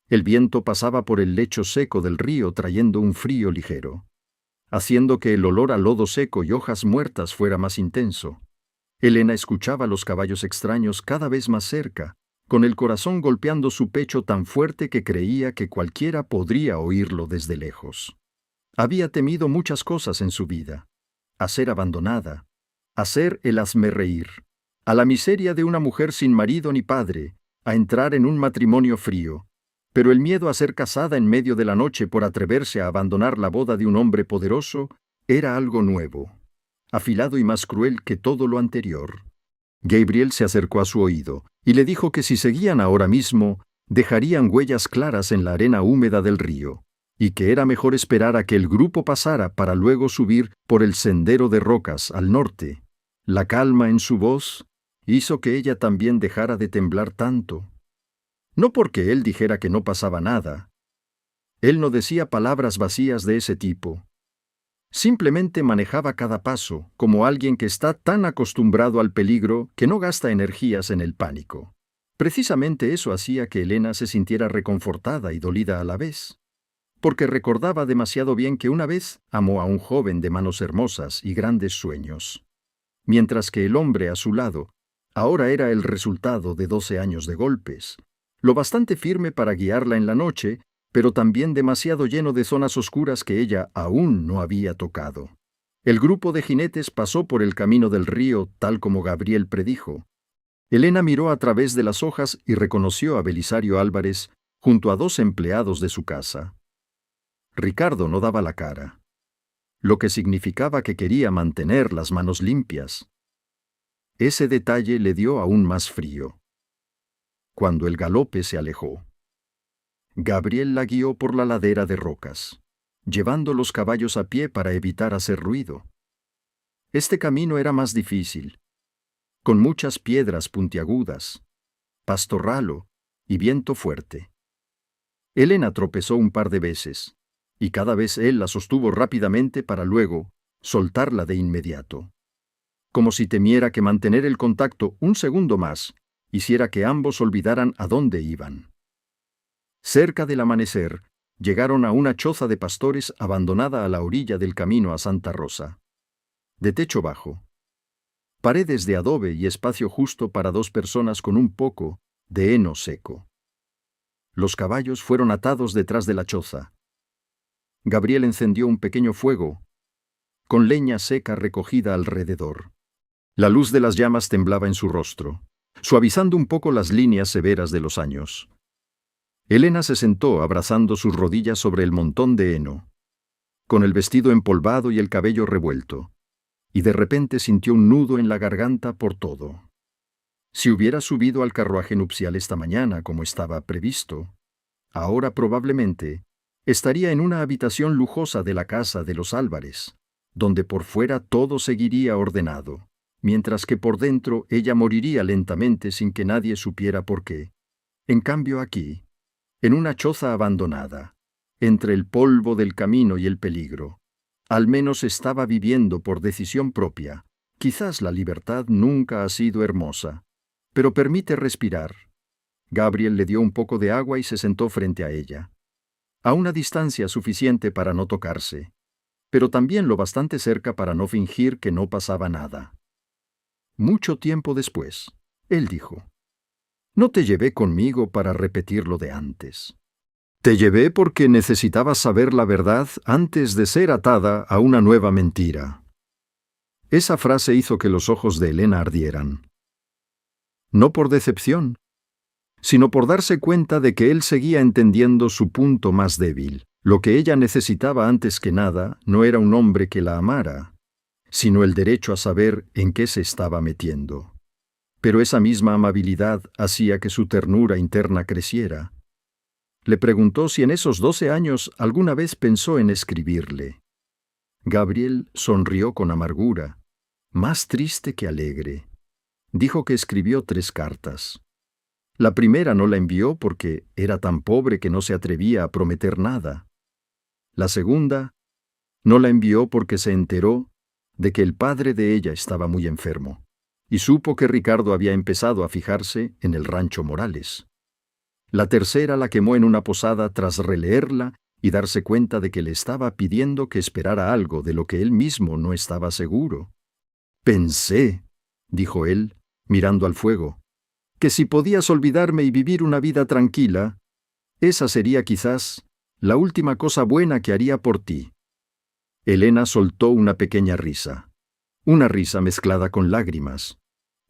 El viento pasaba por el lecho seco del río trayendo un frío ligero, haciendo que el olor a lodo seco y hojas muertas fuera más intenso. Helena escuchaba los caballos extraños cada vez más cerca, con el corazón golpeando su pecho tan fuerte que creía que cualquiera podría oírlo desde lejos. Había temido muchas cosas en su vida: a ser abandonada, a ser el hazmerreír, a la miseria de una mujer sin marido ni padre, a entrar en un matrimonio frío. Pero el miedo a ser casada en medio de la noche por atreverse a abandonar la boda de un hombre poderoso era algo nuevo, afilado y más cruel que todo lo anterior. Gabriel se acercó a su oído y le dijo que si seguían ahora mismo, dejarían huellas claras en la arena húmeda del río, y que era mejor esperar a que el grupo pasara para luego subir por el sendero de rocas al norte. La calma en su voz hizo que ella también dejara de temblar tanto. No porque él dijera que no pasaba nada. Él no decía palabras vacías de ese tipo. Simplemente manejaba cada paso, como alguien que está tan acostumbrado al peligro que no gasta energías en el pánico. Precisamente eso hacía que Helena se sintiera reconfortada y dolida a la vez, porque recordaba demasiado bien que una vez amó a un joven de manos hermosas y grandes sueños, mientras que el hombre a su lado ahora era el resultado de 12 años de golpes, lo bastante firme para guiarla en la noche, pero también demasiado lleno de zonas oscuras que ella aún no había tocado. El grupo de jinetes pasó por el camino del río tal como Gabriel predijo. Helena miró a través de las hojas y reconoció a Belisario Álvarez junto a 2 empleados de su casa. Ricardo no daba la cara, lo que significaba que quería mantener las manos limpias. Ese detalle le dio aún más frío. Cuando el galope se alejó, Gabriel la guió por la ladera de rocas, llevando los caballos a pie para evitar hacer ruido. Este camino era más difícil, con muchas piedras puntiagudas, pasto ralo y viento fuerte. Helena tropezó un par de veces, y cada vez él la sostuvo rápidamente para luego soltarla de inmediato, como si temiera que mantener el contacto un segundo más hiciera que ambos olvidaran a dónde iban. Cerca del amanecer, llegaron a una choza de pastores abandonada a la orilla del camino a Santa Rosa. De techo bajo, paredes de adobe y espacio justo para 2 personas con un poco de heno seco. Los caballos fueron atados detrás de la choza. Gabriel encendió un pequeño fuego, con leña seca recogida alrededor. La luz de las llamas temblaba en su rostro, suavizando un poco las líneas severas de los años. Helena se sentó abrazando sus rodillas sobre el montón de heno, con el vestido empolvado y el cabello revuelto, y de repente sintió un nudo en la garganta por todo. Si hubiera subido al carruaje nupcial esta mañana como estaba previsto, ahora probablemente estaría en una habitación lujosa de la casa de los Álvarez, donde por fuera todo seguiría ordenado, mientras que por dentro ella moriría lentamente sin que nadie supiera por qué. En cambio aquí, en una choza abandonada, entre el polvo del camino y el peligro, al menos estaba viviendo por decisión propia. Quizás la libertad nunca ha sido hermosa, pero permite respirar. Gabriel le dio un poco de agua y se sentó frente a ella, a una distancia suficiente para no tocarse, pero también lo bastante cerca para no fingir que no pasaba nada. Mucho tiempo después, él dijo: «No te llevé conmigo para repetir lo de antes. Te llevé porque necesitabas saber la verdad antes de ser atada a una nueva mentira». Esa frase hizo que los ojos de Elena ardieran. No por decepción, sino por darse cuenta de que él seguía entendiendo su punto más débil. Lo que ella necesitaba antes que nada no era un hombre que la amara, sino el derecho a saber en qué se estaba metiendo. Pero esa misma amabilidad hacía que su ternura interna creciera. Le preguntó si en esos 12 años alguna vez pensó en escribirle. Gabriel sonrió con amargura, más triste que alegre. Dijo que escribió 3 cartas. La primera no la envió porque era tan pobre que no se atrevía a prometer nada. La segunda no la envió porque se enteró de que el padre de ella estaba muy enfermo, y supo que Ricardo había empezado a fijarse en el rancho Morales. La tercera la quemó en una posada tras releerla y darse cuenta de que le estaba pidiendo que esperara algo de lo que él mismo no estaba seguro. «Pensé», dijo él, mirando al fuego, «que si podías olvidarme y vivir una vida tranquila, esa sería quizás la última cosa buena que haría por ti». Elena soltó una pequeña risa, una risa mezclada con lágrimas.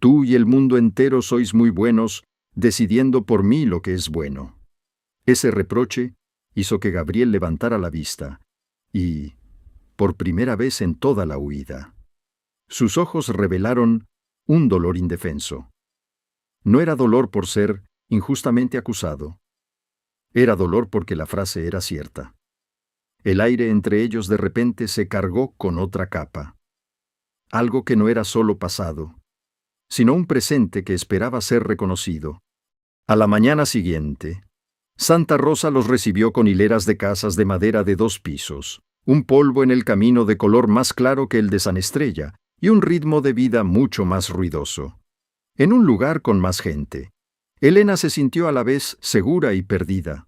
«Tú y el mundo entero sois muy buenos decidiendo por mí lo que es bueno». Ese reproche hizo que Gabriel levantara la vista, y, por primera vez en toda la huida, sus ojos revelaron un dolor indefenso. No era dolor por ser injustamente acusado. Era dolor porque la frase era cierta. El aire entre ellos de repente se cargó con otra capa. Algo que no era solo pasado, sino un presente que esperaba ser reconocido. A la mañana siguiente, Santa Rosa los recibió con hileras de casas de madera de 2 pisos, un polvo en el camino de color más claro que el de San Estrella y un ritmo de vida mucho más ruidoso. En un lugar con más gente, Elena se sintió a la vez segura y perdida.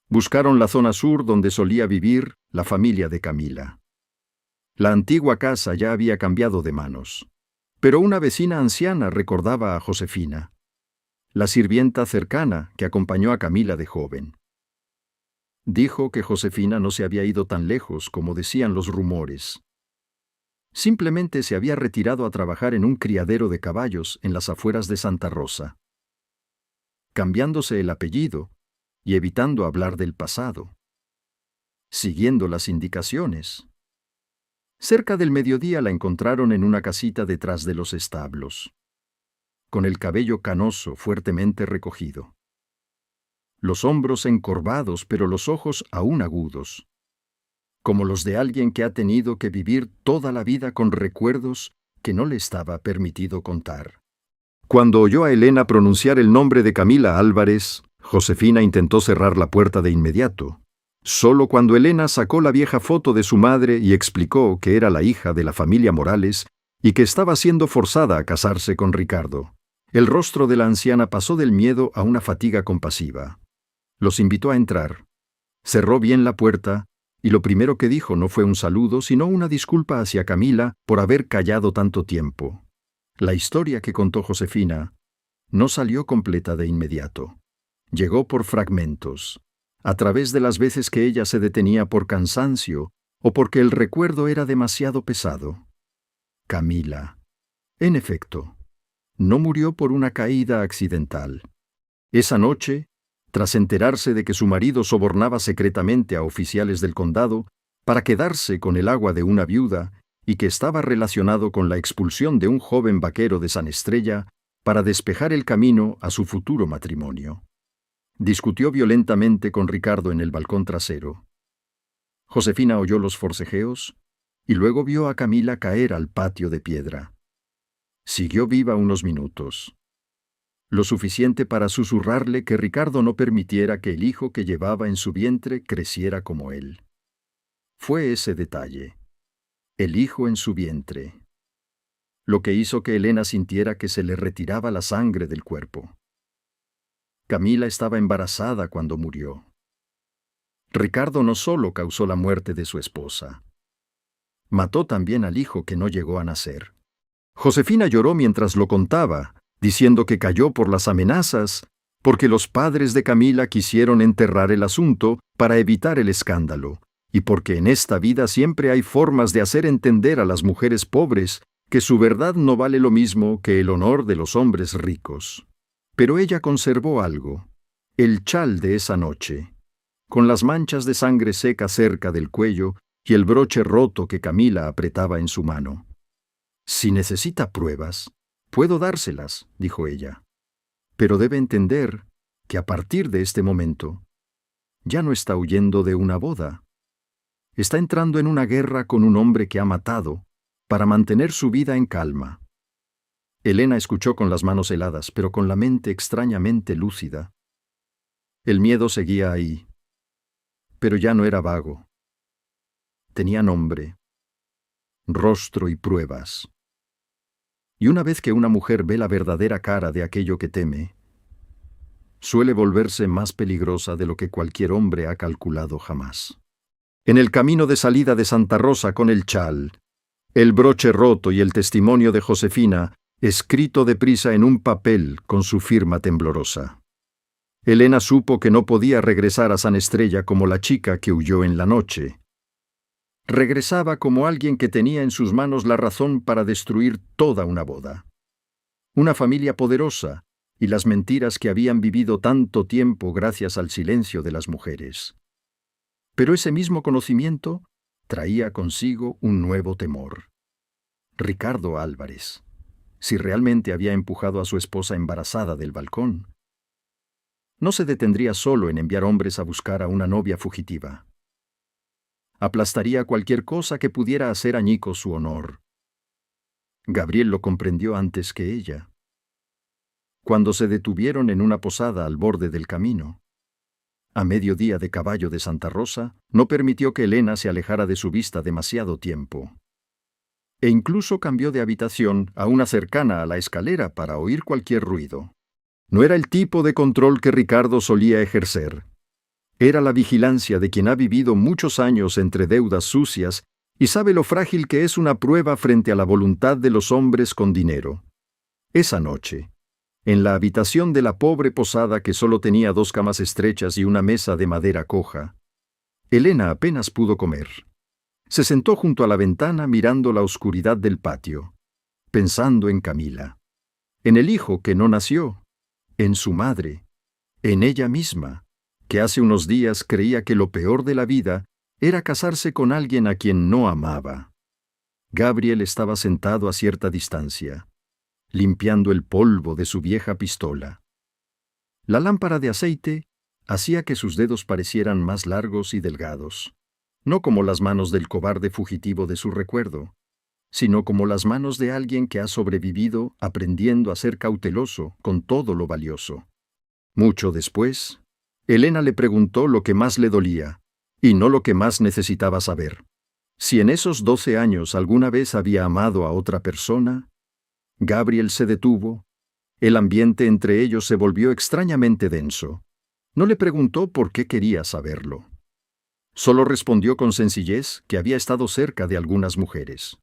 Buscaron la zona sur donde solía vivir la familia de Camila. La antigua casa ya había cambiado de manos, pero una vecina anciana recordaba a Josefina, la sirvienta cercana que acompañó a Camila de joven. Dijo que Josefina no se había ido tan lejos como decían los rumores. Simplemente se había retirado a trabajar en un criadero de caballos en las afueras de Santa Rosa, cambiándose el apellido y evitando hablar del pasado, siguiendo las indicaciones. Cerca del mediodía la encontraron en una casita detrás de los establos, con el cabello canoso fuertemente recogido, los hombros encorvados pero los ojos aún agudos, como los de alguien que ha tenido que vivir toda la vida con recuerdos que no le estaba permitido contar. Cuando oyó a Elena pronunciar el nombre de Camila Álvarez, Josefina intentó cerrar la puerta de inmediato. Solo cuando Elena sacó la vieja foto de su madre y explicó que era la hija de la familia Morales y que estaba siendo forzada a casarse con Ricardo, el rostro de la anciana pasó del miedo a una fatiga compasiva. Los invitó a entrar. Cerró bien la puerta y lo primero que dijo no fue un saludo, sino una disculpa hacia Camila por haber callado tanto tiempo. La historia que contó Josefina no salió completa de inmediato. Llegó por fragmentos, a través de las veces que ella se detenía por cansancio o porque el recuerdo era demasiado pesado. Camila, en efecto, no murió por una caída accidental. Esa noche, tras enterarse de que su marido sobornaba secretamente a oficiales del condado para quedarse con el agua de una viuda y que estaba relacionado con la expulsión de un joven vaquero de San Estrella para despejar el camino a su futuro matrimonio, discutió violentamente con Ricardo en el balcón trasero. Josefina oyó los forcejeos y luego vio a Camila caer al patio de piedra. Siguió viva unos minutos. Lo suficiente para susurrarle que Ricardo no permitiera que el hijo que llevaba en su vientre creciera como él. Fue ese detalle. El hijo en su vientre. Lo que hizo que Elena sintiera que se le retiraba la sangre del cuerpo. Camila estaba embarazada cuando murió. Ricardo no solo causó la muerte de su esposa, mató también al hijo que no llegó a nacer. Josefina lloró mientras lo contaba, diciendo que cayó por las amenazas, porque los padres de Camila quisieron enterrar el asunto para evitar el escándalo, y porque en esta vida siempre hay formas de hacer entender a las mujeres pobres que su verdad no vale lo mismo que el honor de los hombres ricos. Pero ella conservó algo, el chal de esa noche, con las manchas de sangre seca cerca del cuello y el broche roto que Camila apretaba en su mano. «Si necesita pruebas, puedo dárselas», dijo ella. «Pero debe entender que a partir de este momento ya no está huyendo de una boda. Está entrando en una guerra con un hombre que ha matado para mantener su vida en calma». Elena escuchó con las manos heladas, pero con la mente extrañamente lúcida. El miedo seguía ahí, pero ya no era vago. Tenía nombre, rostro y pruebas. Y una vez que una mujer ve la verdadera cara de aquello que teme, suele volverse más peligrosa de lo que cualquier hombre ha calculado jamás. En el camino de salida de Santa Rosa con el chal, el broche roto y el testimonio de Josefina, escrito deprisa en un papel con su firma temblorosa. Elena supo que no podía regresar a San Estrella como la chica que huyó en la noche. Regresaba como alguien que tenía en sus manos la razón para destruir toda una boda. Una familia poderosa y las mentiras que habían vivido tanto tiempo gracias al silencio de las mujeres. Pero ese mismo conocimiento traía consigo un nuevo temor. Ricardo Álvarez, si realmente había empujado a su esposa embarazada del balcón, no se detendría solo en enviar hombres a buscar a una novia fugitiva. Aplastaría cualquier cosa que pudiera hacer añicos su honor. Gabriel lo comprendió antes que ella. Cuando se detuvieron en una posada al borde del camino, a mediodía de Caballo de Santa Rosa, no permitió que Elena se alejara de su vista demasiado tiempo. E incluso cambió de habitación a una cercana a la escalera para oír cualquier ruido. No era el tipo de control que Ricardo solía ejercer. Era la vigilancia de quien ha vivido muchos años entre deudas sucias y sabe lo frágil que es una prueba frente a la voluntad de los hombres con dinero. Esa noche, en la habitación de la pobre posada que solo tenía 2 camas estrechas y una mesa de madera coja, Elena apenas pudo comer. Se sentó junto a la ventana mirando la oscuridad del patio, pensando en Camila, en el hijo que no nació, en su madre, en ella misma, que hace unos días creía que lo peor de la vida era casarse con alguien a quien no amaba. Gabriel estaba sentado a cierta distancia, limpiando el polvo de su vieja pistola. La lámpara de aceite hacía que sus dedos parecieran más largos y delgados, no como las manos del cobarde fugitivo de su recuerdo, sino como las manos de alguien que ha sobrevivido aprendiendo a ser cauteloso con todo lo valioso. Mucho después, Elena le preguntó lo que más le dolía, y no lo que más necesitaba saber. Si en esos 12 años alguna vez había amado a otra persona. Gabriel se detuvo. El ambiente entre ellos se volvió extrañamente denso. No le preguntó por qué quería saberlo. Solo respondió con sencillez que había estado cerca de algunas mujeres,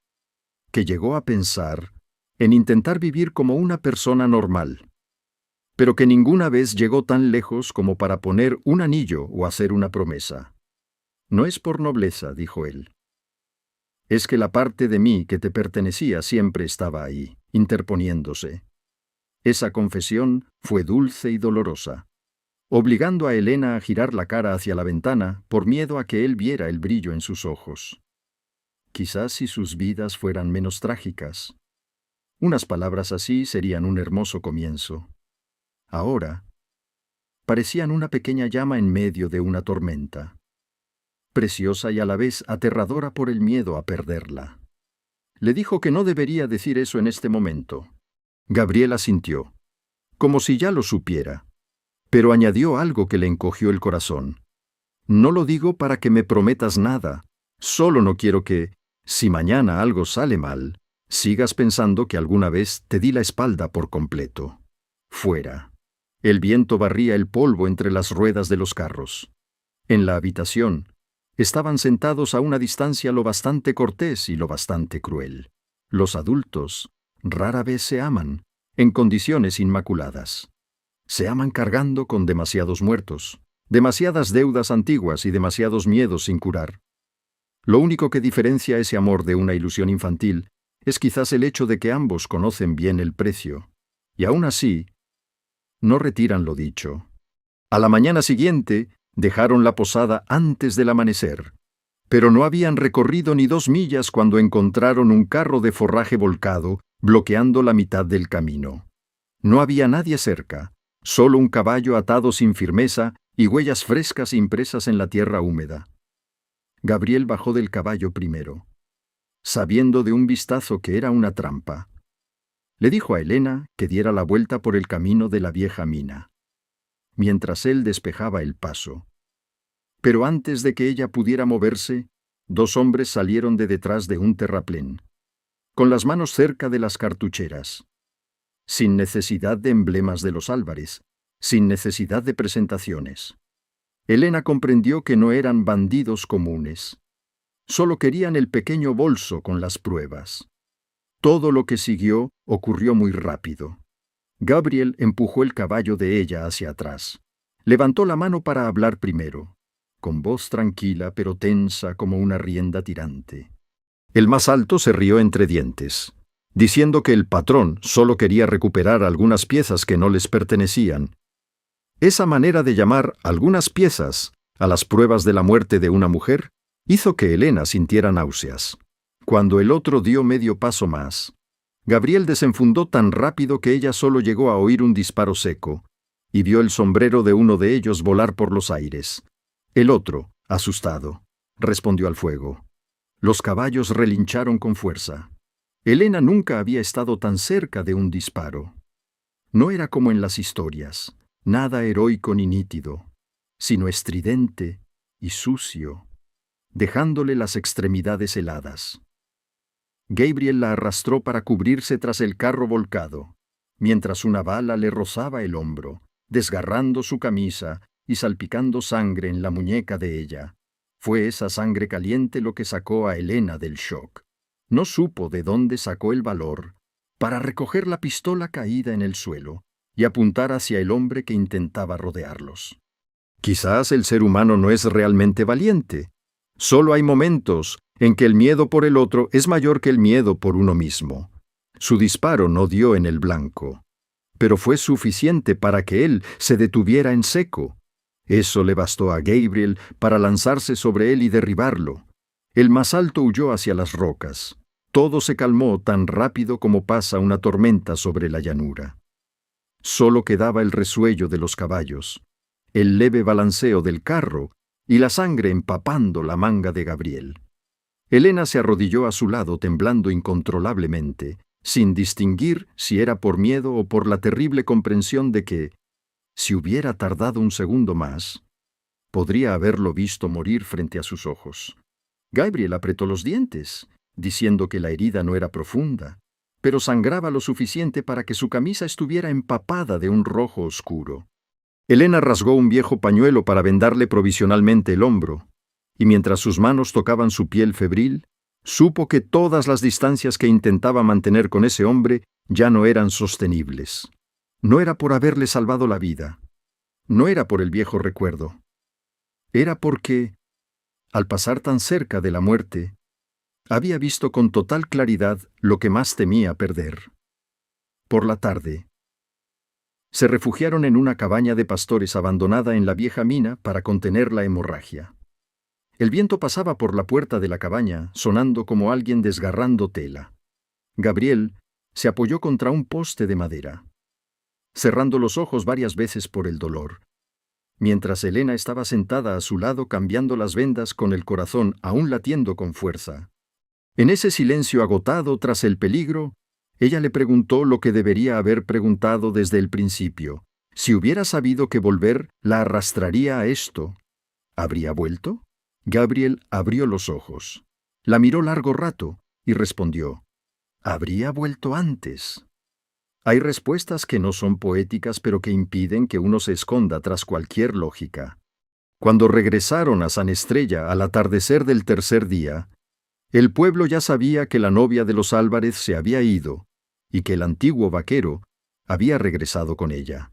que llegó a pensar en intentar vivir como una persona normal, pero que ninguna vez llegó tan lejos como para poner un anillo o hacer una promesa. «No es por nobleza», dijo él. «Es que la parte de mí que te pertenecía siempre estaba ahí, interponiéndose». Esa confesión fue dulce y dolorosa, obligando a Elena a girar la cara hacia la ventana por miedo a que él viera el brillo en sus ojos. Quizás si sus vidas fueran menos trágicas. Unas palabras así serían un hermoso comienzo. Ahora, parecían una pequeña llama en medio de una tormenta, preciosa y a la vez aterradora por el miedo a perderla. Le dijo que no debería decir eso en este momento. Gabriel asintió, como si ya lo supiera, pero añadió algo que le encogió el corazón. No lo digo para que me prometas nada, solo no quiero que, si mañana algo sale mal, sigas pensando que alguna vez te di la espalda por completo. Fuera. El viento barría el polvo entre las ruedas de los carros. En la habitación, estaban sentados a una distancia lo bastante cortés y lo bastante cruel. Los adultos rara vez se aman, en condiciones inmaculadas. Se aman cargando con demasiados muertos, demasiadas deudas antiguas y demasiados miedos sin curar. Lo único que diferencia ese amor de una ilusión infantil es quizás el hecho de que ambos conocen bien el precio, y aún así, no retiran lo dicho. A la mañana siguiente, dejaron la posada antes del amanecer, pero no habían recorrido ni 2 millas cuando encontraron un carro de forraje volcado bloqueando la mitad del camino. No había nadie cerca, solo un caballo atado sin firmeza y huellas frescas impresas en la tierra húmeda. Gabriel bajó del caballo primero, sabiendo de un vistazo que era una trampa. Le dijo a Elena que diera la vuelta por el camino de la vieja mina, mientras él despejaba el paso. Pero antes de que ella pudiera moverse, 2 hombres salieron de detrás de un terraplén, con las manos cerca de las cartucheras, sin necesidad de emblemas de los Álvarez, sin necesidad de presentaciones. Elena comprendió que no eran bandidos comunes. Solo querían el pequeño bolso con las pruebas. Todo lo que siguió ocurrió muy rápido. Gabriel empujó el caballo de ella hacia atrás. Levantó la mano para hablar primero, con voz tranquila pero tensa como una rienda tirante. El más alto se rió entre dientes, diciendo que el patrón solo quería recuperar algunas piezas que no les pertenecían. Esa manera de llamar algunas piezas a las pruebas de la muerte de una mujer hizo que Elena sintiera náuseas. Cuando el otro dio medio paso más, Gabriel desenfundó tan rápido que ella solo llegó a oír un disparo seco, y vio el sombrero de uno de ellos volar por los aires. El otro, asustado, respondió al fuego. Los caballos relincharon con fuerza. Elena nunca había estado tan cerca de un disparo. No era como en las historias, nada heroico ni nítido, sino estridente y sucio, dejándole las extremidades heladas. Gabriel la arrastró para cubrirse tras el carro volcado, mientras una bala le rozaba el hombro, desgarrando su camisa y salpicando sangre en la muñeca de ella. Fue esa sangre caliente lo que sacó a Elena del shock. No supo de dónde sacó el valor para recoger la pistola caída en el suelo y apuntar hacia el hombre que intentaba rodearlos. Quizás el ser humano no es realmente valiente. Solo hay momentos en que el miedo por el otro es mayor que el miedo por uno mismo. Su disparo no dio en el blanco, pero fue suficiente para que él se detuviera en seco. Eso le bastó a Gabriel para lanzarse sobre él y derribarlo. El más alto huyó hacia las rocas. Todo se calmó tan rápido como pasa una tormenta sobre la llanura. Solo quedaba el resuello de los caballos, el leve balanceo del carro y la sangre empapando la manga de Gabriel. Elena se arrodilló a su lado temblando incontrolablemente, sin distinguir si era por miedo o por la terrible comprensión de que, si hubiera tardado un segundo más, podría haberlo visto morir frente a sus ojos. Gabriel apretó los dientes, diciendo que la herida no era profunda, pero sangraba lo suficiente para que su camisa estuviera empapada de un rojo oscuro. Elena rasgó un viejo pañuelo para vendarle provisionalmente el hombro, y mientras sus manos tocaban su piel febril, supo que todas las distancias que intentaba mantener con ese hombre ya no eran sostenibles. No era por haberle salvado la vida, no era por el viejo recuerdo. Era porque, al pasar tan cerca de la muerte, había visto con total claridad lo que más temía perder. Por la tarde, se refugiaron en una cabaña de pastores abandonada en la vieja mina para contener la hemorragia. El viento pasaba por la puerta de la cabaña, sonando como alguien desgarrando tela. Gabriel se apoyó contra un poste de madera, cerrando los ojos varias veces por el dolor, mientras Elena estaba sentada a su lado cambiando las vendas con el corazón aún latiendo con fuerza. En ese silencio agotado tras el peligro, ella le preguntó lo que debería haber preguntado desde el principio. Si hubiera sabido que volver la arrastraría a esto, ¿habría vuelto? Gabriel abrió los ojos. La miró largo rato y respondió: «Habría vuelto antes». Hay respuestas que no son poéticas, pero que impiden que uno se esconda tras cualquier lógica. Cuando regresaron a San Estrella al atardecer del tercer día, el pueblo ya sabía que la novia de los Álvarez se había ido y que el antiguo vaquero había regresado con ella.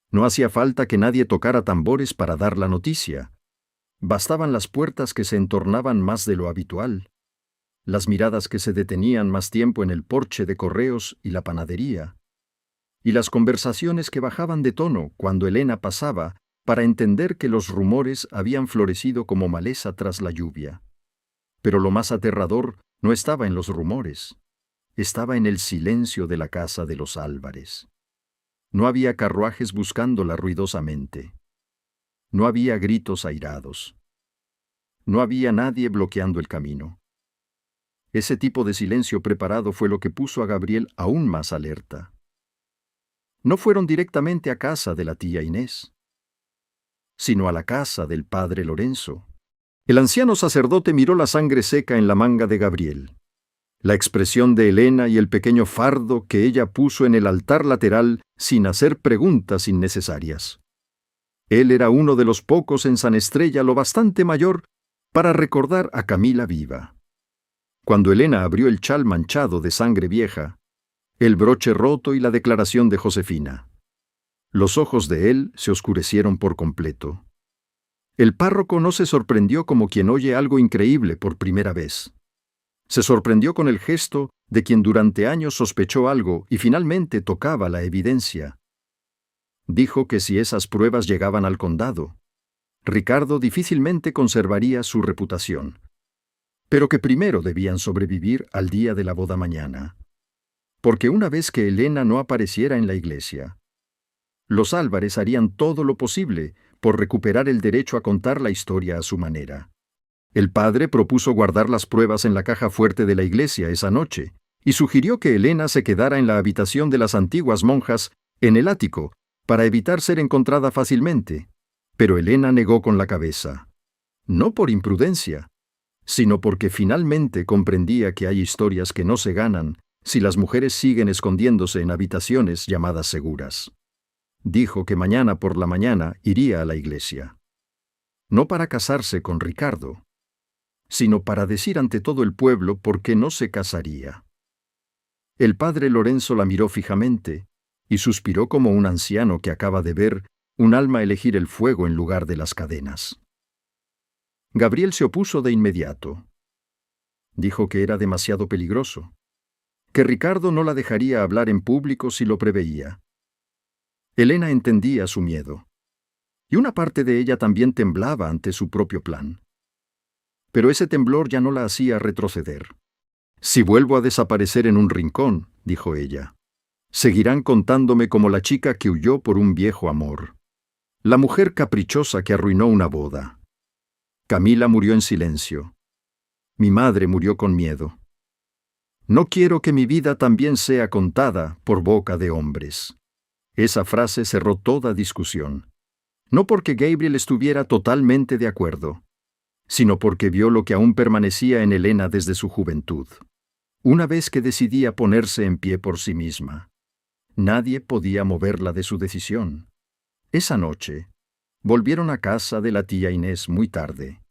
No hacía falta que nadie tocara tambores para dar la noticia. Bastaban las puertas que se entornaban más de lo habitual, las miradas que se detenían más tiempo en el porche de correos y la panadería, y las conversaciones que bajaban de tono cuando Elena pasaba para entender que los rumores habían florecido como maleza tras la lluvia. Pero lo más aterrador no estaba en los rumores, estaba en el silencio de la casa de los Álvarez. No había carruajes buscándola ruidosamente. No había gritos airados. No había nadie bloqueando el camino. Ese tipo de silencio preparado fue lo que puso a Gabriel aún más alerta. No fueron directamente a casa de la tía Inés, sino a la casa del padre Lorenzo. El anciano sacerdote miró la sangre seca en la manga de Gabriel, la expresión de Elena y el pequeño fardo que ella puso en el altar lateral sin hacer preguntas innecesarias. Él era uno de los pocos en San Estrella lo bastante mayor para recordar a Camila viva. Cuando Elena abrió el chal manchado de sangre vieja, el broche roto y la declaración de Josefina, los ojos de él se oscurecieron por completo. El párroco no se sorprendió como quien oye algo increíble por primera vez. Se sorprendió con el gesto de quien durante años sospechó algo y finalmente tocaba la evidencia. Dijo que si esas pruebas llegaban al condado, Ricardo difícilmente conservaría su reputación, pero que primero debían sobrevivir al día de la boda mañana. Porque una vez que Elena no apareciera en la iglesia, los Álvarez harían todo lo posible por recuperar el derecho a contar la historia a su manera. El padre propuso guardar las pruebas en la caja fuerte de la iglesia esa noche y sugirió que Elena se quedara en la habitación de las antiguas monjas, en el ático, para evitar ser encontrada fácilmente. Pero Elena negó con la cabeza. No por imprudencia, sino porque finalmente comprendía que hay historias que no se ganan si las mujeres siguen escondiéndose en habitaciones llamadas seguras. Dijo que mañana por la mañana iría a la iglesia. No para casarse con Ricardo, sino para decir ante todo el pueblo por qué no se casaría. El padre Lorenzo la miró fijamente y suspiró como un anciano que acaba de ver un alma elegir el fuego en lugar de las cadenas. Gabriel se opuso de inmediato. Dijo que era demasiado peligroso, que Ricardo no la dejaría hablar en público si lo preveía. Elena entendía su miedo, y una parte de ella también temblaba ante su propio plan. Pero ese temblor ya no la hacía retroceder. «Si vuelvo a desaparecer en un rincón», dijo ella, «seguirán contándome como la chica que huyó por un viejo amor, la mujer caprichosa que arruinó una boda. Camila murió en silencio. Mi madre murió con miedo. No quiero que mi vida también sea contada por boca de hombres». Esa frase cerró toda discusión. No porque Gabriel estuviera totalmente de acuerdo, sino porque vio lo que aún permanecía en Elena desde su juventud. Una vez que decidía ponerse en pie por sí misma, nadie podía moverla de su decisión. Esa noche, volvieron a casa de la tía Inés muy tarde.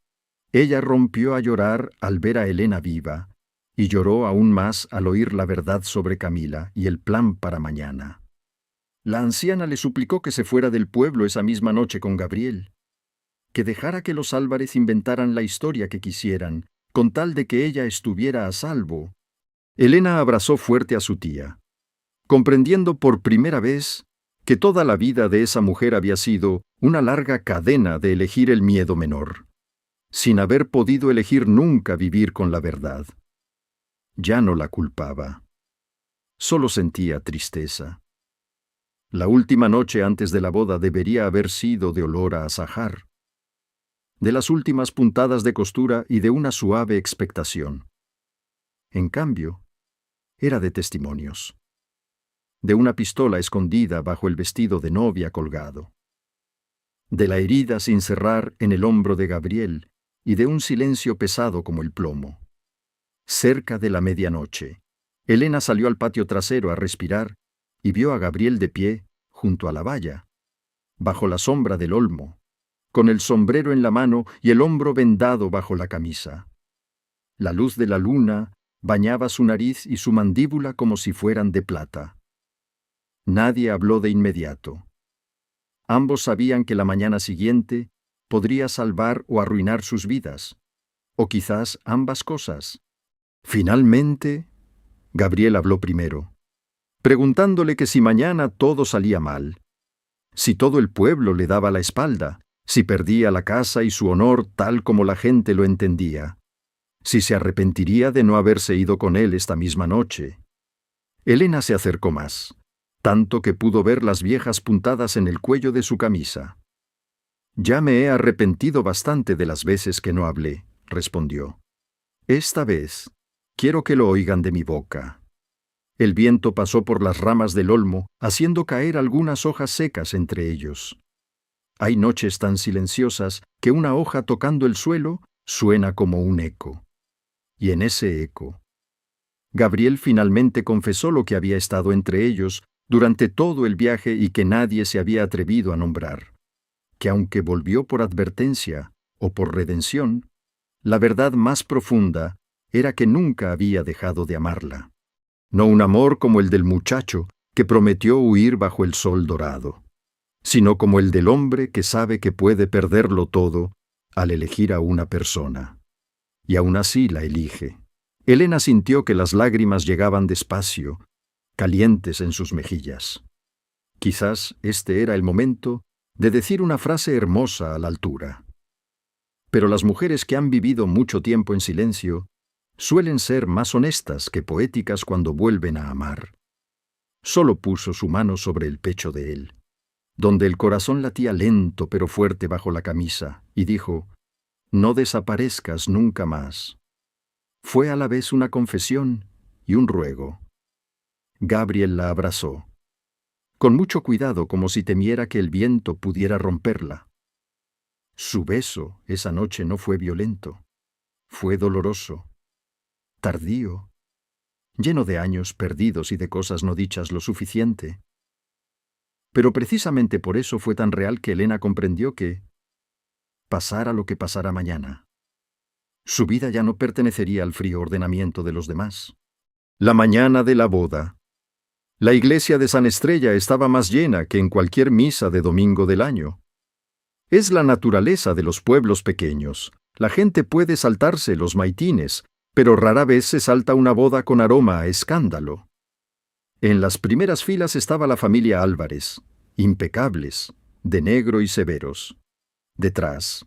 Ella rompió a llorar al ver a Elena viva, y lloró aún más al oír la verdad sobre Camila y el plan para mañana. La anciana le suplicó que se fuera del pueblo esa misma noche con Gabriel, que dejara que los Álvarez inventaran la historia que quisieran, con tal de que ella estuviera a salvo. Elena abrazó fuerte a su tía, comprendiendo por primera vez que toda la vida de esa mujer había sido una larga cadena de elegir el miedo menor, sin haber podido elegir nunca vivir con la verdad. Ya no la culpaba. Solo sentía tristeza. La última noche antes de la boda debería haber sido de olor a azahar, de las últimas puntadas de costura y de una suave expectación. en cambio, era de testimonios. De una pistola escondida bajo el vestido de novia colgado. De la herida sin cerrar en el hombro de Gabriel y de un silencio pesado como el plomo. Cerca de la medianoche, Elena salió al patio trasero a respirar y vio a Gabriel de pie junto a la valla, bajo la sombra del olmo, con el sombrero en la mano y el hombro vendado bajo la camisa. La luz de la luna bañaba su nariz y su mandíbula como si fueran de plata. Nadie habló de inmediato. Ambos sabían que la mañana siguiente podría salvar o arruinar sus vidas, o quizás ambas cosas. Finalmente, Gabriel habló primero, preguntándole que si mañana todo salía mal, si todo el pueblo le daba la espalda, si perdía la casa y su honor tal como la gente lo entendía, si se arrepentiría de no haberse ido con él esta misma noche. Elena se acercó más, tanto que pudo ver las viejas puntadas en el cuello de su camisa. «Ya me he arrepentido bastante de las veces que no hablé», respondió. «Esta vez quiero que lo oigan de mi boca». El viento pasó por las ramas del olmo, haciendo caer algunas hojas secas entre ellos. Hay noches tan silenciosas que una hoja tocando el suelo suena como un eco. Y en ese eco, Gabriel finalmente confesó lo que había estado entre ellos durante todo el viaje y que nadie se había atrevido a nombrar, que aunque volvió por advertencia o por redención, la verdad más profunda era que nunca había dejado de amarla. No un amor como el del muchacho que prometió huir bajo el sol dorado, sino como el del hombre que sabe que puede perderlo todo al elegir a una persona. Y aún así la elige. Elena sintió que las lágrimas llegaban despacio, calientes en sus mejillas. Quizás este era el momento de decir una frase hermosa a la altura. Pero las mujeres que han vivido mucho tiempo en silencio suelen ser más honestas que poéticas cuando vuelven a amar. Solo puso su mano sobre el pecho de él, donde el corazón latía lento pero fuerte bajo la camisa, y dijo: «No desaparezcas nunca más». Fue a la vez una confesión y un ruego. Gabriel la abrazó, con mucho cuidado como si temiera que el viento pudiera romperla. Su beso esa noche no fue violento, fue doloroso, tardío, lleno de años perdidos y de cosas no dichas lo suficiente. Pero precisamente por eso fue tan real que Elena comprendió que, pasara lo que pasara mañana, su vida ya no pertenecería al frío ordenamiento de los demás. La mañana de la boda. La iglesia de San Estrella estaba más llena que en cualquier misa de domingo del año. Es la naturaleza de los pueblos pequeños. La gente puede saltarse los maitines, pero rara vez se salta una boda con aroma a escándalo. En las primeras filas estaba la familia Álvarez, impecables, de negro y severos. Detrás,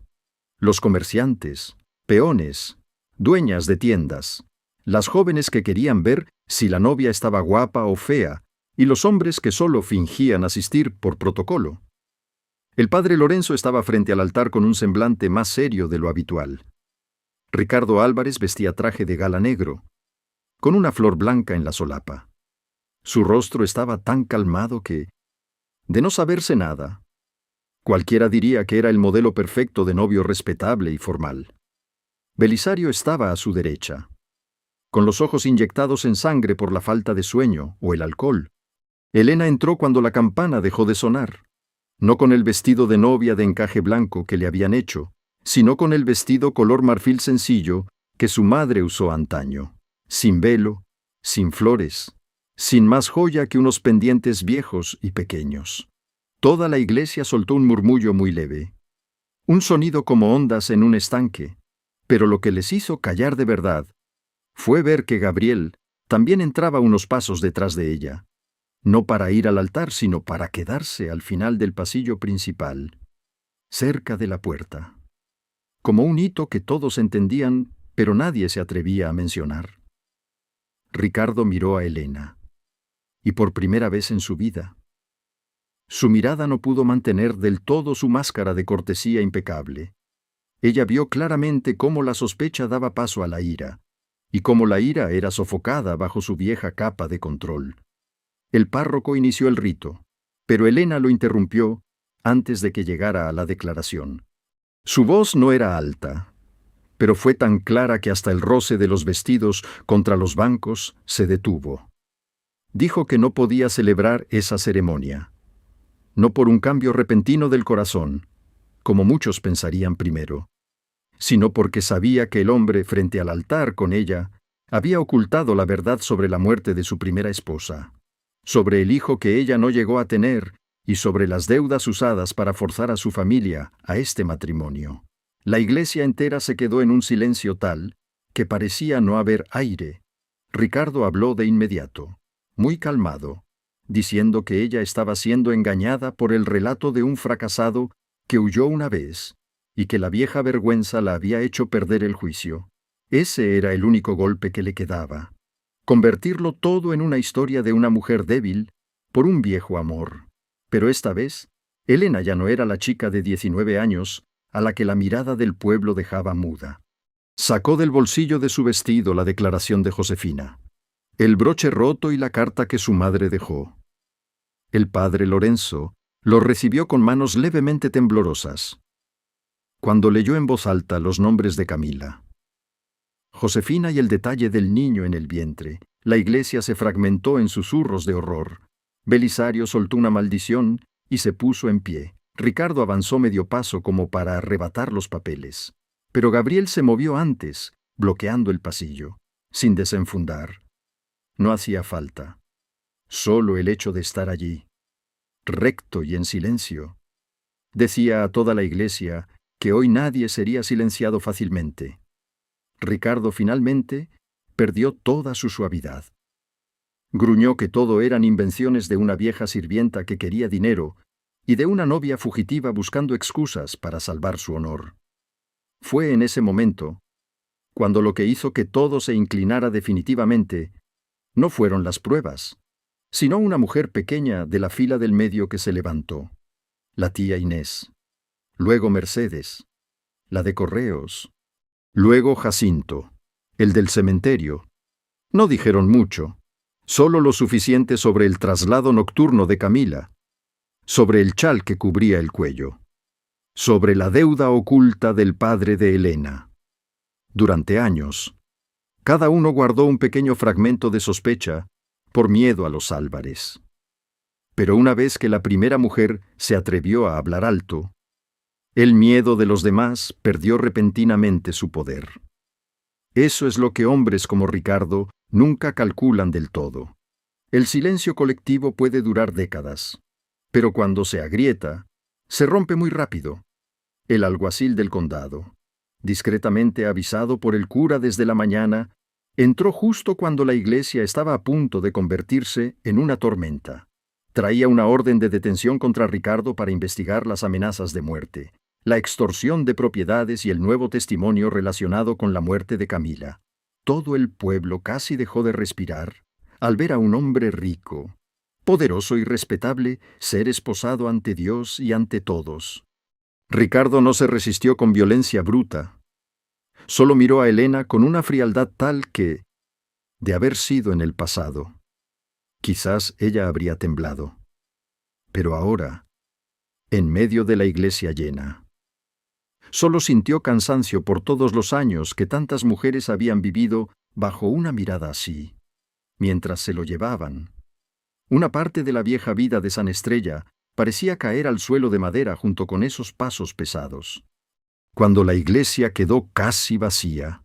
los comerciantes, peones, dueñas de tiendas, las jóvenes que querían ver si la novia estaba guapa o fea, y los hombres que solo fingían asistir por protocolo. El padre Lorenzo estaba frente al altar con un semblante más serio de lo habitual. Ricardo Álvarez vestía traje de gala negro, con una flor blanca en la solapa. Su rostro estaba tan calmado que, de no saberse nada, cualquiera diría que era el modelo perfecto de novio respetable y formal. Belisario estaba a su derecha, con los ojos inyectados en sangre por la falta de sueño o el alcohol. Elena entró cuando la campana dejó de sonar, no con el vestido de novia de encaje blanco que le habían hecho, sino con el vestido color marfil sencillo que su madre usó antaño, sin velo, sin flores, sin más joya que unos pendientes viejos y pequeños. Toda la iglesia soltó un murmullo muy leve, un sonido como ondas en un estanque, pero lo que les hizo callar de verdad fue ver que Gabriel también entraba unos pasos detrás de ella, no para ir al altar, sino para quedarse al final del pasillo principal, cerca de la puerta, como un hito que todos entendían, pero nadie se atrevía a mencionar. Ricardo miró a Elena, y por primera vez en su vida, su mirada no pudo mantener del todo su máscara de cortesía impecable. Ella vio claramente cómo la sospecha daba paso a la ira, y cómo la ira era sofocada bajo su vieja capa de control. El párroco inició el rito, pero Elena lo interrumpió antes de que llegara a la declaración. Su voz no era alta, pero fue tan clara que hasta el roce de los vestidos contra los bancos se detuvo. Dijo que no podía celebrar esa ceremonia, no por un cambio repentino del corazón, como muchos pensarían primero, sino porque sabía que el hombre frente al altar con ella había ocultado la verdad sobre la muerte de su primera esposa, sobre el hijo que ella no llegó a tener y sobre las deudas usadas para forzar a su familia a este matrimonio. La iglesia entera se quedó en un silencio tal que parecía no haber aire. Ricardo habló de inmediato, muy calmado, diciendo que ella estaba siendo engañada por el relato de un fracasado que huyó una vez y que la vieja vergüenza la había hecho perder el juicio. Ese era el único golpe que le quedaba. Convertirlo todo en una historia de una mujer débil por un viejo amor. Pero esta vez, Elena ya no era la chica de 19 años a la que la mirada del pueblo dejaba muda. Sacó del bolsillo de su vestido la declaración de Josefina, el broche roto y la carta que su madre dejó. El padre Lorenzo lo recibió con manos levemente temblorosas. Cuando leyó en voz alta los nombres de Camila, Josefina y el detalle del niño en el vientre, la iglesia se fragmentó en susurros de horror. Belisario soltó una maldición y se puso en pie. Ricardo avanzó medio paso como para arrebatar los papeles. Pero Gabriel se movió antes, bloqueando el pasillo, sin desenfundar. No hacía falta. Solo el hecho de estar allí, recto y en silencio. Decía a toda la iglesia que hoy nadie sería silenciado fácilmente. Ricardo finalmente perdió toda su suavidad. Gruñó que todo eran invenciones de una vieja sirvienta que quería dinero y de una novia fugitiva buscando excusas para salvar su honor. Fue en ese momento, cuando lo que hizo que todo se inclinara definitivamente, no fueron las pruebas, sino una mujer pequeña de la fila del medio que se levantó, la tía Inés, luego Mercedes, la de correos, luego Jacinto, el del cementerio. No dijeron mucho, solo lo suficiente sobre el traslado nocturno de Camila, sobre el chal que cubría el cuello, sobre la deuda oculta del padre de Elena. Durante años, cada uno guardó un pequeño fragmento de sospecha por miedo a los Álvarez. Pero una vez que la primera mujer se atrevió a hablar alto, el miedo de los demás perdió repentinamente su poder. Eso es lo que hombres como Ricardo nunca calculan del todo. El silencio colectivo puede durar décadas, pero cuando se agrieta, se rompe muy rápido. El alguacil del condado, discretamente avisado por el cura desde la mañana, entró justo cuando la iglesia estaba a punto de convertirse en una tormenta. Traía una orden de detención contra Ricardo para investigar las amenazas de muerte, la extorsión de propiedades y el nuevo testimonio relacionado con la muerte de Camila. Todo el pueblo casi dejó de respirar al ver a un hombre rico, poderoso y respetable, ser esposado ante Dios y ante todos. Ricardo no se resistió con violencia bruta. Solo miró a Elena con una frialdad tal que, de haber sido en el pasado, quizás ella habría temblado. Pero ahora, en medio de la iglesia llena, solo sintió cansancio por todos los años que tantas mujeres habían vivido bajo una mirada así, mientras se lo llevaban. Una parte de la vieja vida de San Estrella parecía caer al suelo de madera junto con esos pasos pesados. Cuando la iglesia quedó casi vacía,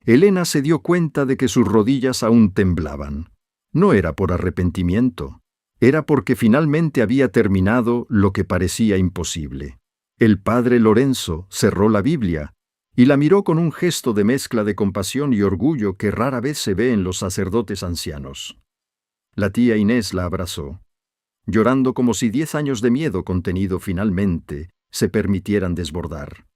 Elena se dio cuenta de que sus rodillas aún temblaban. No era por arrepentimiento, era porque finalmente había terminado lo que parecía imposible. El padre Lorenzo cerró la Biblia y la miró con un gesto de mezcla de compasión y orgullo que rara vez se ve en los sacerdotes ancianos. La tía Inés la abrazó, llorando como si 10 años de miedo contenido finalmente se permitieran desbordar.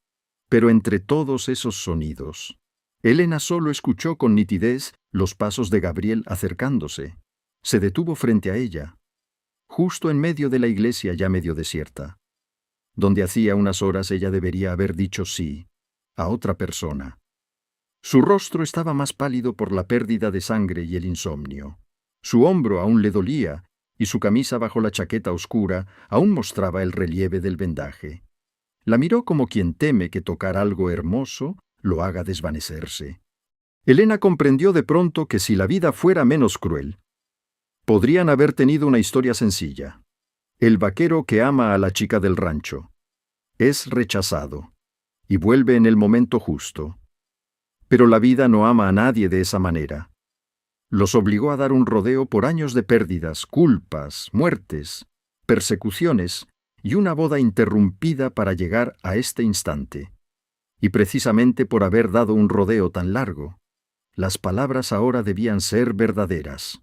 Pero entre todos esos sonidos, Elena solo escuchó con nitidez los pasos de Gabriel acercándose. Se detuvo frente a ella, justo en medio de la iglesia ya medio desierta, donde hacía unas horas ella debería haber dicho sí a otra persona. Su rostro estaba más pálido por la pérdida de sangre y el insomnio. Su hombro aún le dolía, y su camisa bajo la chaqueta oscura aún mostraba el relieve del vendaje. La miró como quien teme que tocar algo hermoso lo haga desvanecerse. Elena comprendió de pronto que si la vida fuera menos cruel, podrían haber tenido una historia sencilla. El vaquero que ama a la chica del rancho es rechazado y vuelve en el momento justo. Pero la vida no ama a nadie de esa manera. Los obligó a dar un rodeo por años de pérdidas, culpas, muertes, persecuciones y una boda interrumpida para llegar a este instante. Y precisamente por haber dado un rodeo tan largo, las palabras ahora debían ser verdaderas.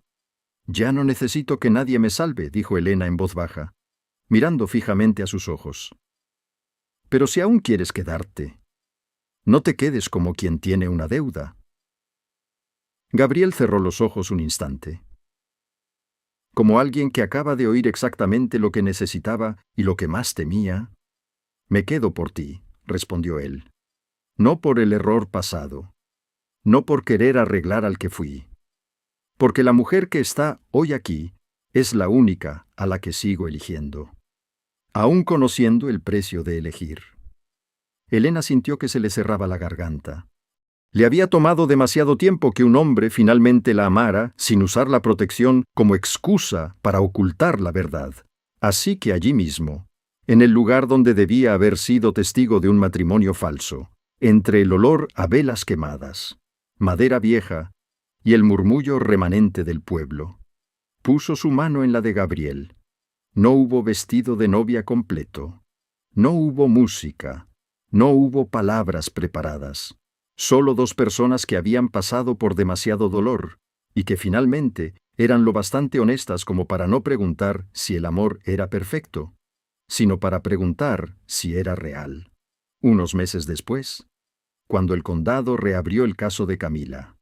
«Ya no necesito que nadie me salve», dijo Elena en voz baja, mirando fijamente a sus ojos. «Pero si aún quieres quedarte, no te quedes como quien tiene una deuda». Gabriel cerró los ojos un instante. Como alguien que acaba de oír exactamente lo que necesitaba y lo que más temía. «Me quedo por ti», respondió él. «No por el error pasado, no por querer arreglar al que fui, porque la mujer que está hoy aquí es la única a la que sigo eligiendo, aún conociendo el precio de elegir». Elena sintió que se le cerraba la garganta. Le había tomado demasiado tiempo que un hombre finalmente la amara sin usar la protección como excusa para ocultar la verdad. Así que allí mismo, en el lugar donde debía haber sido testigo de un matrimonio falso, entre el olor a velas quemadas, madera vieja y el murmullo remanente del pueblo, puso su mano en la de Gabriel. No hubo vestido de novia completo, no hubo música, no hubo palabras preparadas. Solo dos personas que habían pasado por demasiado dolor y que finalmente eran lo bastante honestas como para no preguntar si el amor era perfecto, sino para preguntar si era real. Unos meses después, cuando el condado reabrió el caso de Camila,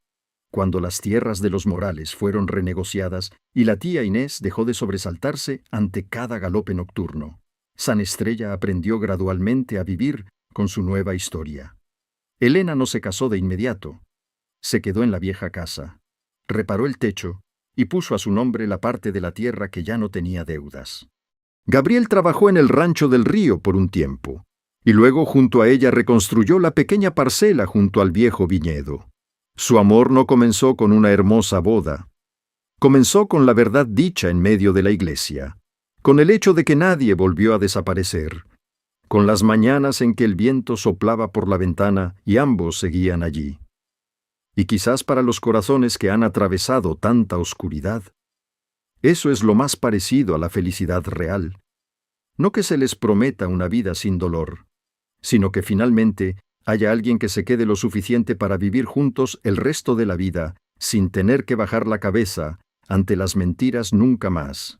cuando las tierras de los Morales fueron renegociadas y la tía Inés dejó de sobresaltarse ante cada galope nocturno, San Estrella aprendió gradualmente a vivir con su nueva historia. Elena no se casó de inmediato. Se quedó en la vieja casa, reparó el techo y puso a su nombre la parte de la tierra que ya no tenía deudas. Gabriel trabajó en el rancho del río por un tiempo, y luego junto a ella reconstruyó la pequeña parcela junto al viejo viñedo. Su amor no comenzó con una hermosa boda. Comenzó con la verdad dicha en medio de la iglesia, con el hecho de que nadie volvió a desaparecer, con las mañanas en que el viento soplaba por la ventana y ambos seguían allí. Y quizás para los corazones que han atravesado tanta oscuridad, eso es lo más parecido a la felicidad real. No que se les prometa una vida sin dolor, sino que finalmente haya alguien que se quede lo suficiente para vivir juntos el resto de la vida sin tener que bajar la cabeza ante las mentiras nunca más.